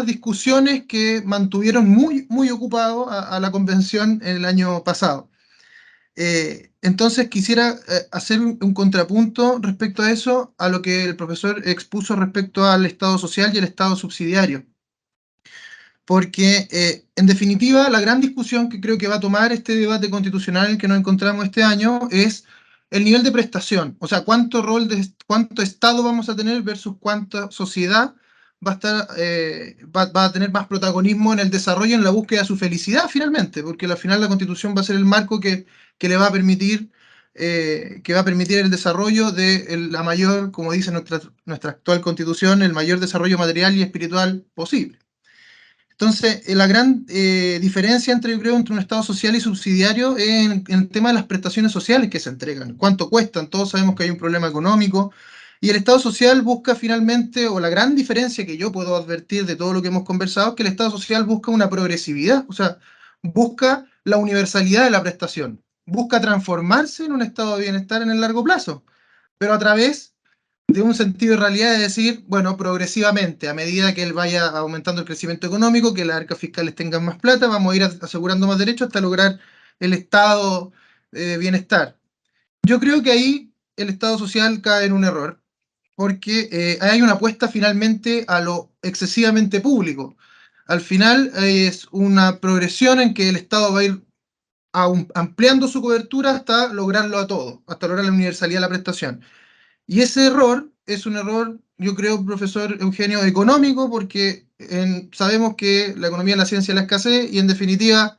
discusiones que mantuvieron muy ocupado a la convención en el año pasado. Entonces quisiera hacer un contrapunto respecto a eso, a lo que el profesor expuso respecto al Estado social y el Estado subsidiario. Porque, en definitiva, la gran discusión que creo que va a tomar este debate constitucional en el que nos encontramos este año es el nivel de prestación. O sea, cuánto Estado vamos a tener versus cuánta sociedad va a tener más protagonismo en el desarrollo, en la búsqueda de su felicidad, finalmente, porque al final la Constitución va a ser el marco que le va a permitir el desarrollo de la mayor, como dice nuestra actual Constitución, el mayor desarrollo material y espiritual posible. Entonces, la gran diferencia entre un Estado social y subsidiario es en el tema de las prestaciones sociales que se entregan. ¿Cuánto cuestan? Todos sabemos que hay un problema económico. Y el Estado social busca finalmente, o la gran diferencia que yo puedo advertir de todo lo que hemos conversado, es que el Estado social busca una progresividad, o sea, busca la universalidad de la prestación. Busca transformarse en un estado de bienestar en el largo plazo, pero a través de un sentido de realidad de decir, bueno, progresivamente, a medida que él vaya aumentando el crecimiento económico, que las arcas fiscales tengan más plata, vamos a ir asegurando más derechos hasta lograr el estado de bienestar. Yo creo que ahí el Estado social cae en un error, porque hay una apuesta finalmente a lo excesivamente público. Al final es una progresión en que el Estado va a ir ampliando su cobertura hasta lograrlo a todo, hasta lograr la universalidad de la prestación. Y ese error es un error, yo creo, profesor Eugenio, económico, porque sabemos que la economía es la ciencia de la escasez y en definitiva,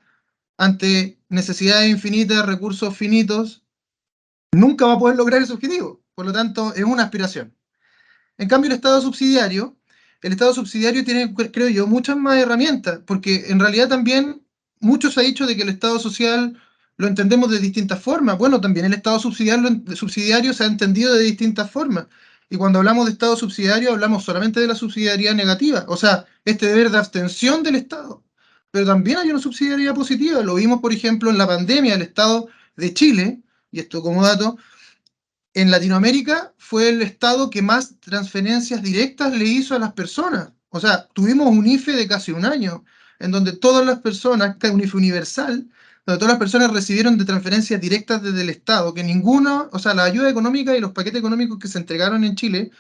ante necesidades infinitas, recursos finitos, nunca va a poder lograr ese objetivo. Por lo tanto, es una aspiración. En cambio, el Estado subsidiario tiene, creo yo, muchas más herramientas, porque en realidad también mucho se ha dicho de que el Estado social lo entendemos de distintas formas. Bueno, también el Estado subsidiario se ha entendido de distintas formas. Y cuando hablamos de Estado subsidiario, hablamos solamente de la subsidiariedad negativa, o sea, este deber de abstención del Estado. Pero también hay una subsidiariedad positiva. Lo vimos, por ejemplo, en la pandemia. El Estado de Chile, y esto como dato, en Latinoamérica fue el Estado que más transferencias directas le hizo a las personas. O sea, tuvimos un IFE de casi un año, en donde todas las personas, un IFE universal, donde todas las personas recibieron de transferencias directas desde el Estado, que ninguno, o sea, la ayuda económica y los paquetes económicos que se entregaron en Chile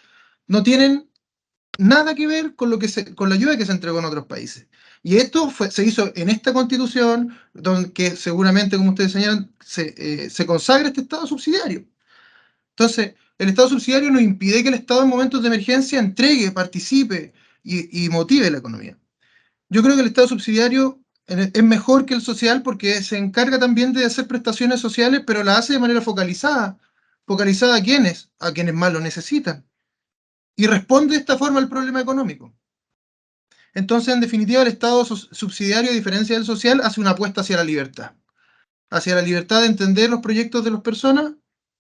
no tienen nada que ver con, con la ayuda que se entregó en otros países. Y esto se hizo en esta constitución, donde seguramente, como ustedes señalan, se consagra este Estado subsidiario. Entonces, el Estado subsidiario no impide que el Estado en momentos de emergencia entregue, participe y motive la economía. Yo creo que el Estado subsidiario es mejor que el social porque se encarga también de hacer prestaciones sociales, pero la hace de manera focalizada. ¿Focalizada a quiénes? A quienes más lo necesitan. Y responde de esta forma al problema económico. Entonces, en definitiva, el Estado subsidiario, a diferencia del social, hace una apuesta hacia la libertad. Hacia la libertad de entender los proyectos de las personas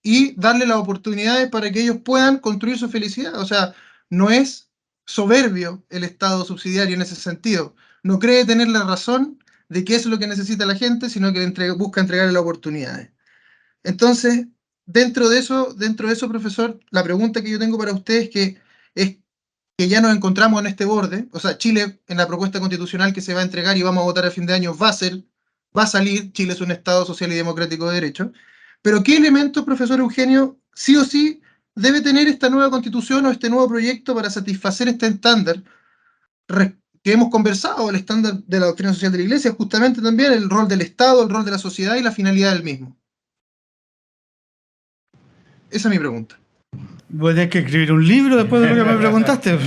y darle las oportunidades para que ellos puedan construir su felicidad. O sea, no es soberbio el Estado subsidiario en ese sentido. No cree tener la razón de qué es lo que necesita la gente, sino que busca entregarle las oportunidades. Entonces, dentro de eso, profesor, la pregunta que yo tengo para usted es que ya nos encontramos en este borde. O sea, Chile, en la propuesta constitucional que se va a entregar y vamos a votar a fin de año, va a salir, Chile es un Estado social y democrático de derecho. Pero ¿qué elementos, profesor Eugenio, sí o sí debe tener esta nueva constitución o este nuevo proyecto para satisfacer este estándar que hemos conversado, el estándar de la doctrina social de la Iglesia, justamente también el rol del Estado, el rol de la sociedad y la finalidad del mismo? Esa es mi pregunta. Voy a tener que escribir un libro después de lo que me preguntaste.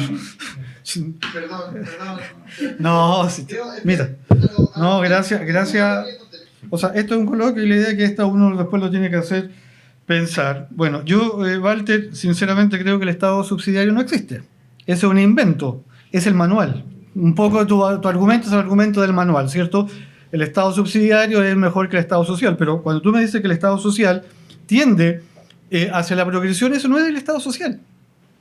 Perdón. No, mira. No, gracias. O sea, esto es un coloquio y la idea es que esto uno después lo tiene que hacer pensar. Bueno, yo, Walter, sinceramente creo que el Estado subsidiario no existe. Ese es un invento, es el manual. Un poco tu argumento es el argumento del manual, ¿cierto? El Estado subsidiario es mejor que el Estado social, pero cuando tú me dices que el Estado social tiende hacia la progresión, eso no es el Estado social.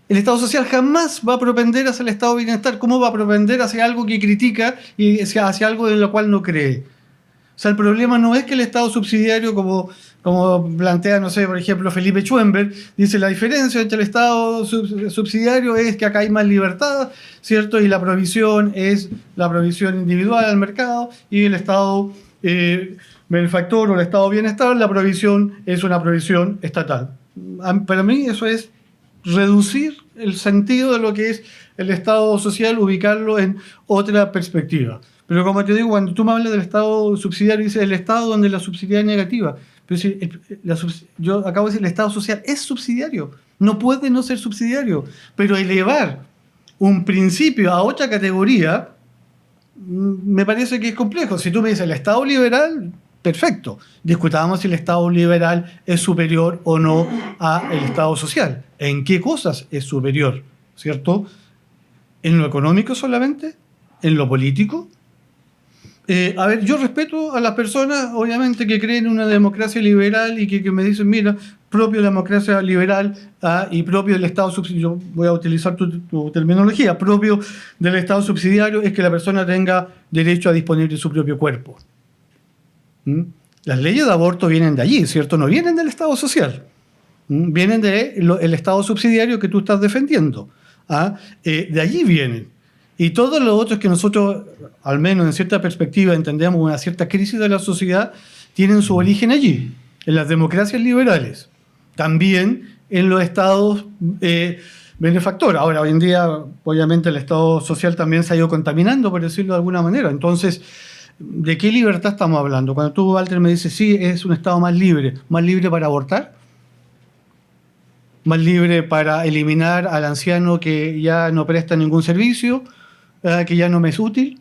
El Estado social jamás va a propender hacia el Estado de bienestar. ¿Cómo va a propender hacia algo que critica y hacia algo de lo cual no cree? O sea, el problema no es que el Estado subsidiario, como plantea, no sé, por ejemplo, Felipe Schwember, dice la diferencia entre el Estado subsidiario es que acá hay más libertad, ¿cierto? Y la provisión es la provisión individual al mercado, y el Estado benefactor o el Estado bienestar, la provisión es una provisión estatal. Para mí eso es reducir el sentido de lo que es el Estado social, ubicarlo en otra perspectiva. Pero como te digo, cuando tú me hablas del Estado subsidiario, dices el Estado donde la subsidiariedad es negativa. Pero si yo acabo de decir, el Estado social es subsidiario, no puede no ser subsidiario, pero elevar un principio a otra categoría me parece que es complejo. Si tú me dices el Estado liberal, perfecto, discutábamos si el Estado liberal es superior o no al Estado social. ¿En qué cosas es superior? ¿Cierto? ¿En lo económico solamente? ¿En lo político? A ver, yo respeto a las personas, obviamente, que creen en una democracia liberal y que me dicen, mira, propio de la democracia liberal y propio del Estado subsidiario, voy a utilizar tu terminología, propio del Estado subsidiario es que la persona tenga derecho a disponer de su propio cuerpo. Las leyes de aborto vienen de allí, ¿cierto? No vienen del Estado social. Vienen del Estado subsidiario que tú estás defendiendo. De allí vienen. Y todos los otros que nosotros, al menos en cierta perspectiva, entendemos una cierta crisis de la sociedad, tienen su origen allí, en las democracias liberales. También en los estados benefactores. Ahora, hoy en día, obviamente, el Estado social también se ha ido contaminando, por decirlo de alguna manera. Entonces, ¿de qué libertad estamos hablando? Cuando tú, Walter, me dices, sí, es un Estado más libre para abortar, más libre para eliminar al anciano que ya no presta ningún servicio, que ya no me es útil,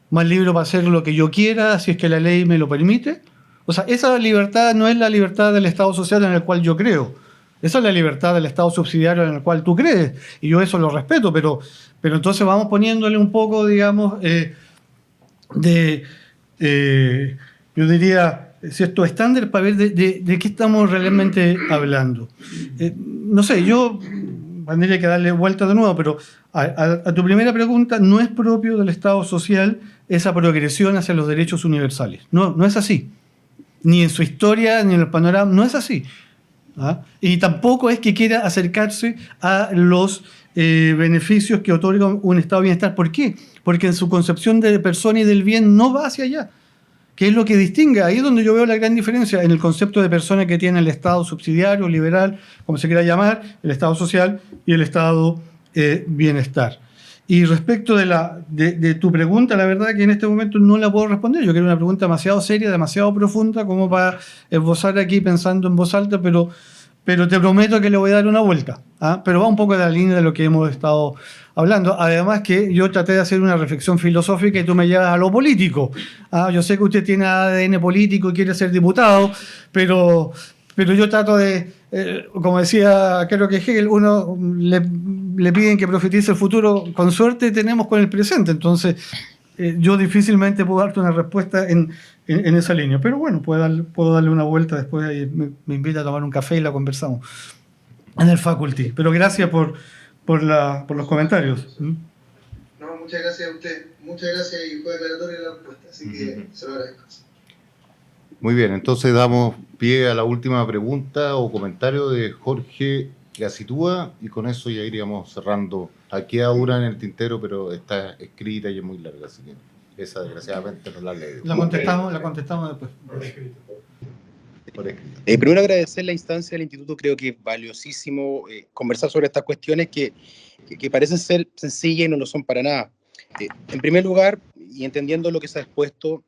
más libre para hacer lo que yo quiera si es que la ley me lo permite. O sea, esa libertad no es la libertad del Estado social en el cual yo creo. Esa es la libertad del Estado subsidiario en el cual tú crees, y yo eso lo respeto, pero entonces vamos poniéndole un poco, digamos, yo diría, cierto estándar para ver de qué estamos realmente hablando. No sé, yo tendría que darle vuelta de nuevo, pero a tu primera pregunta, no es propio del Estado social esa progresión hacia los derechos universales. No es así. Ni en su historia, ni en el panorama, no es así. ¿Ah? Y tampoco es que quiera acercarse a los beneficios que otorga un estado de bienestar. ¿Por qué? Porque en su concepción de persona y del bien no va hacia allá. ¿Qué es lo que distingue? Ahí es donde yo veo la gran diferencia en el concepto de persona que tiene el Estado subsidiario, liberal, como se quiera llamar, el Estado social y el Estado bienestar. Y respecto de tu pregunta, la verdad que en este momento no la puedo responder. Yo creo una pregunta demasiado seria, demasiado profunda, como para esbozar aquí pensando en voz alta, pero te prometo que le voy a dar una vuelta. ¿Ah? Pero va un poco de la línea de lo que hemos estado hablando. Además que yo traté de hacer una reflexión filosófica y tú me llevas a lo político. ¿Ah? Yo sé que usted tiene ADN político y quiere ser diputado, pero yo trato de, como decía, creo que Hegel, uno le piden que profetice el futuro, con suerte tenemos con el presente. Entonces, yo difícilmente puedo darte una respuesta en esa línea. Pero bueno, puedo darle una vuelta después, ahí me invita a tomar un café y la conversamos en el faculty. Pero gracias por los comentarios. No, muchas gracias a usted. Muchas gracias y fue aclaratoria la respuesta, así que se lo agradezco. Muy bien, entonces damos pie a la última pregunta o comentario de Jorge Gacitúa y con eso ya iríamos cerrando. Aquí a una en el tintero, pero está escrita y es muy larga, así que esa desgraciadamente no la leí. La contestamos después. Por escrito. Primero agradecer la instancia del instituto, creo que es valiosísimo conversar sobre estas cuestiones que parecen ser sencillas y no lo son para nada. En primer lugar, y entendiendo lo que se ha expuesto,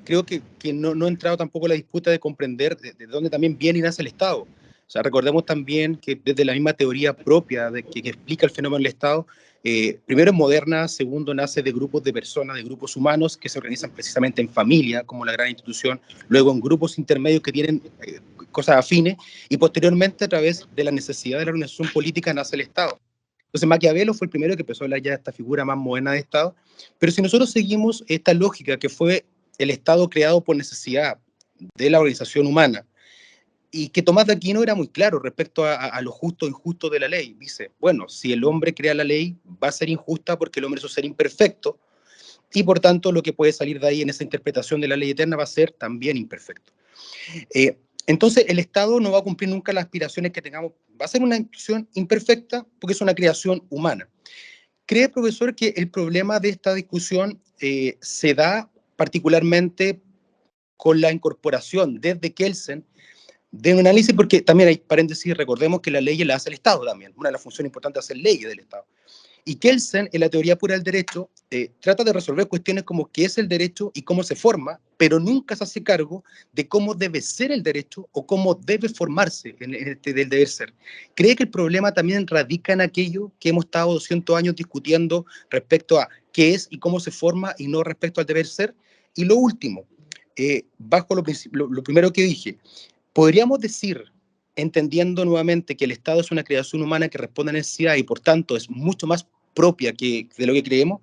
creo que no ha entrado tampoco en la disputa de comprender de dónde también viene y nace el Estado. O sea, recordemos también que desde la misma teoría propia que explica el fenómeno del Estado, primero es moderna, segundo nace de grupos de personas, de grupos humanos que se organizan precisamente en familia, como la gran institución, luego en grupos intermedios que tienen cosas afines, y posteriormente a través de la necesidad de la organización política nace el Estado. Entonces Maquiavelo fue el primero que empezó a hablar ya de esta figura más moderna de Estado, pero si nosotros seguimos esta lógica que fue el Estado creado por necesidad de la organización humana, y que Tomás de Aquino era muy claro respecto a lo justo e injusto de la ley. Dice, bueno, si el hombre crea la ley, va a ser injusta porque el hombre es un ser imperfecto, y por tanto lo que puede salir de ahí en esa interpretación de la ley eterna va a ser también imperfecto. Entonces el Estado no va a cumplir nunca las aspiraciones que tengamos, va a ser una institución imperfecta porque es una creación humana. ¿Cree, profesor, que el problema de esta discusión se da particularmente con la incorporación desde Kelsen de un análisis? Porque también hay paréntesis, recordemos que la ley la hace el Estado también, una de las funciones importantes es hacer leyes del Estado. Y Kelsen, en la teoría pura del derecho, trata de resolver cuestiones como qué es el derecho y cómo se forma, pero nunca se hace cargo de cómo debe ser el derecho o cómo debe formarse del deber ser. ¿Cree que el problema también radica en aquello que hemos estado 200 años discutiendo respecto a qué es y cómo se forma y no respecto al deber ser? Y lo último, bajo lo primero que dije, podríamos decir, entendiendo nuevamente que el Estado es una creación humana que responde a necesidad y por tanto es mucho más propia de lo que creemos,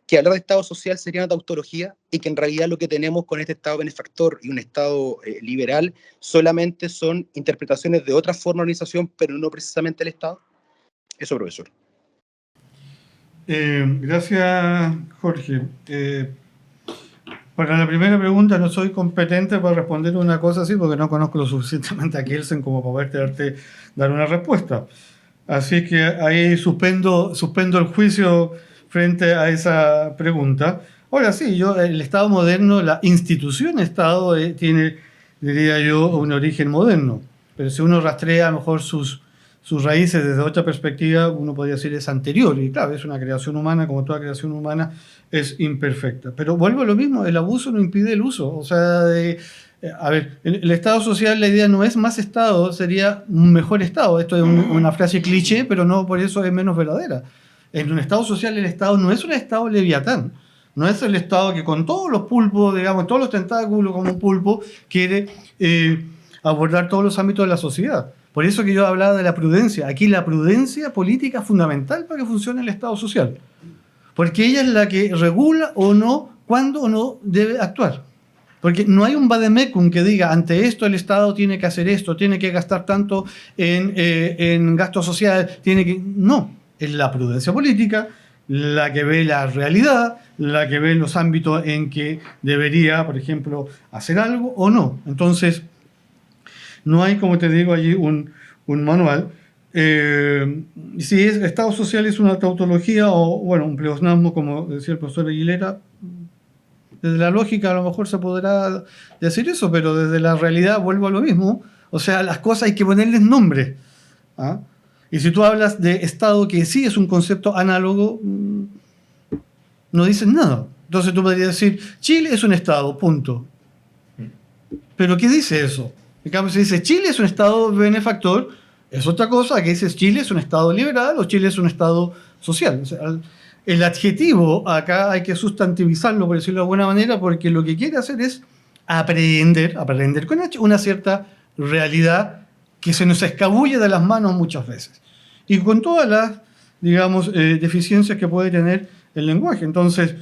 que hablar de Estado social sería una tautología y que en realidad lo que tenemos con este Estado benefactor y un Estado liberal solamente son interpretaciones de otra forma de organización, pero no precisamente el Estado. Eso, profesor. Gracias, Jorge. Para la primera pregunta no soy competente para responder una cosa así porque no conozco lo suficientemente a Kelsen como para poderte dar una respuesta. Así que ahí suspendo el juicio frente a esa pregunta. Ahora sí, el Estado moderno, la institución Estado tiene, diría yo, un origen moderno. Pero si uno rastrea a lo mejor sus raíces desde otra perspectiva, uno podría decir es anterior. Y claro, es una creación humana, como toda creación humana, es imperfecta. Pero vuelvo a lo mismo, el abuso no impide el uso. O sea, a ver, el Estado social, la idea no es más Estado, sería un mejor Estado. Esto es una frase cliché, pero no por eso es menos verdadera. En un Estado social, el Estado no es un Estado leviatán. No es el Estado que con todos los pulpos, digamos, todos los tentáculos como un pulpo, quiere abordar todos los ámbitos de la sociedad. Por eso que yo hablaba de la prudencia. Aquí la prudencia política es fundamental para que funcione el Estado social. Porque ella es la que regula o no, cuándo o no debe actuar. Porque no hay un vademecum que diga, ante esto el Estado tiene que hacer esto, tiene que gastar tanto en gastos sociales, tiene que... No, es la prudencia política la que ve la realidad, la que ve los ámbitos en que debería, por ejemplo, hacer algo o no. Entonces, no hay, como te digo, allí un manual. Si es Estado social es una tautología o, bueno, un pleonasmo, como decía el profesor Aguilera, desde la lógica a lo mejor se podrá decir eso, pero desde la realidad vuelvo a lo mismo. O sea, las cosas hay que ponerles nombre. ¿Ah? Y si tú hablas de Estado, que sí es un concepto análogo, no dicen nada. Entonces tú podrías decir, Chile es un Estado, punto. ¿Pero qué dice eso? En cambio, si dice Chile es un Estado benefactor, es otra cosa que dices Chile es un Estado liberal o Chile es un Estado social. O sea, el adjetivo acá hay que sustantivizarlo, por decirlo de alguna manera, porque lo que quiere hacer es aprehender con H, una cierta realidad que se nos escabulle de las manos muchas veces. Y con todas las, digamos, deficiencias que puede tener el lenguaje. Entonces,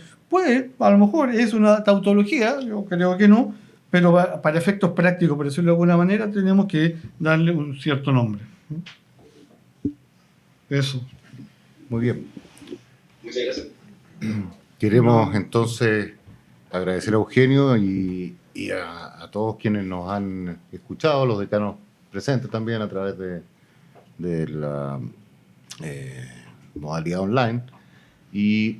a lo mejor es una tautología, yo creo que no, pero para efectos prácticos, por decirlo de alguna manera, tenemos que darle un cierto nombre. Eso. Muy bien. Muchas gracias. Queremos entonces agradecer a Eugenio y a todos quienes nos han escuchado, los decanos presentes también a través de la modalidad online. Y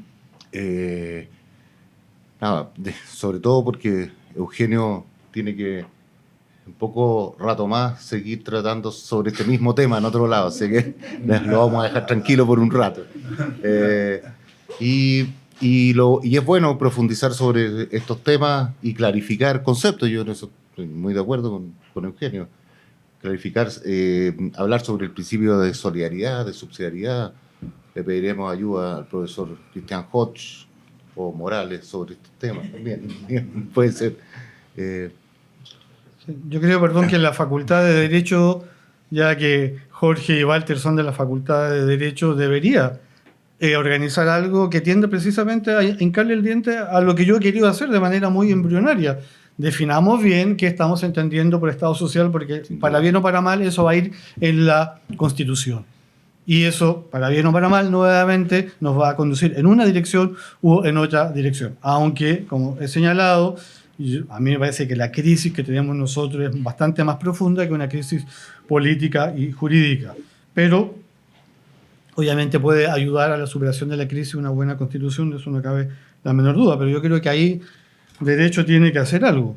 sobre todo porque Eugenio tiene que un poco rato más seguir tratando sobre este mismo tema en otro lado, así que lo vamos a dejar tranquilo por un rato. Y es bueno profundizar sobre estos temas y clarificar conceptos. Yo en eso estoy muy de acuerdo con Eugenio. Clarificar, hablar sobre el principio de solidaridad, de subsidiariedad. Le pediremos ayuda al profesor Cristian Hodge o Morales sobre estos temas también. Puede ser. Yo creo, perdón, que en la Facultad de Derecho, ya que Jorge y Walter son de la Facultad de Derecho, debería organizar algo que tiende precisamente a hincarle el diente a lo que yo he querido hacer de manera muy embrionaria. Definamos bien qué estamos entendiendo por Estado social, porque para bien o para mal eso va a ir en la Constitución. Y eso, para bien o para mal, nuevamente nos va a conducir en una dirección u en otra dirección. Aunque, como he señalado, a mí me parece que la crisis que tenemos nosotros es bastante más profunda que una crisis política y jurídica. Pero, obviamente, puede ayudar a la superación de la crisis una buena constitución, de eso no cabe la menor duda. Pero yo creo que ahí Derecho tiene que hacer algo.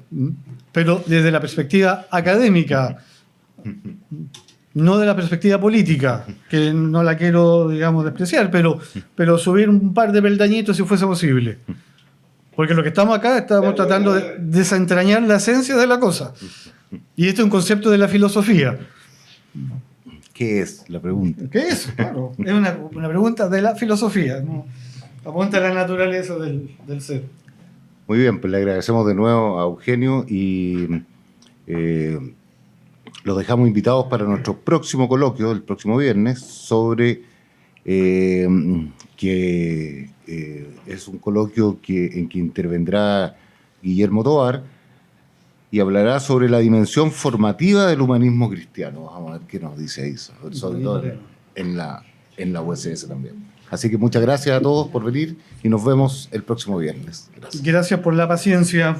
Pero desde la perspectiva académica, no de la perspectiva política, que no la quiero, digamos, despreciar, pero subir un par de peldañitos si fuese posible. Porque lo que estamos acá, estamos tratando de desentrañar la esencia de la cosa. Y este es un concepto de la filosofía. ¿Qué es la pregunta? ¿Qué es? Claro, es una pregunta de la filosofía, ¿no? Apunta a la naturaleza del ser. Muy bien, pues le agradecemos de nuevo a Eugenio y los dejamos invitados para nuestro próximo coloquio, el próximo viernes, sobre que es un coloquio en que intervendrá Guillermo Tovar y hablará sobre la dimensión formativa del humanismo cristiano. Vamos a ver qué nos dice ahí, sobre todo en la USS también. Así que muchas gracias a todos por venir y nos vemos el próximo viernes. Gracias por la paciencia.